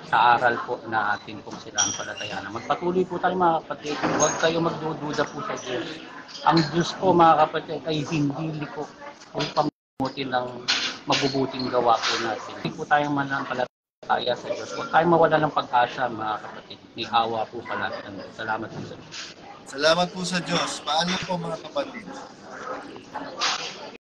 sa aral po na atin pong sinasampalatayanan. Magpatuloy po tayo mga kapatid. Huwag kayo magdududa po sa Diyos. Ang Diyos po mga kapatid ay hindi liko upang mamutin ng mabubuting gawa po natin. Hindi po tayong manampalataya sa Diyos. Huwag tayong mawala ng pag-asa mga kapatid. May awa po palagi. Salamat po sa Diyos. Salamat po sa Diyos. Paano po mga kapatid?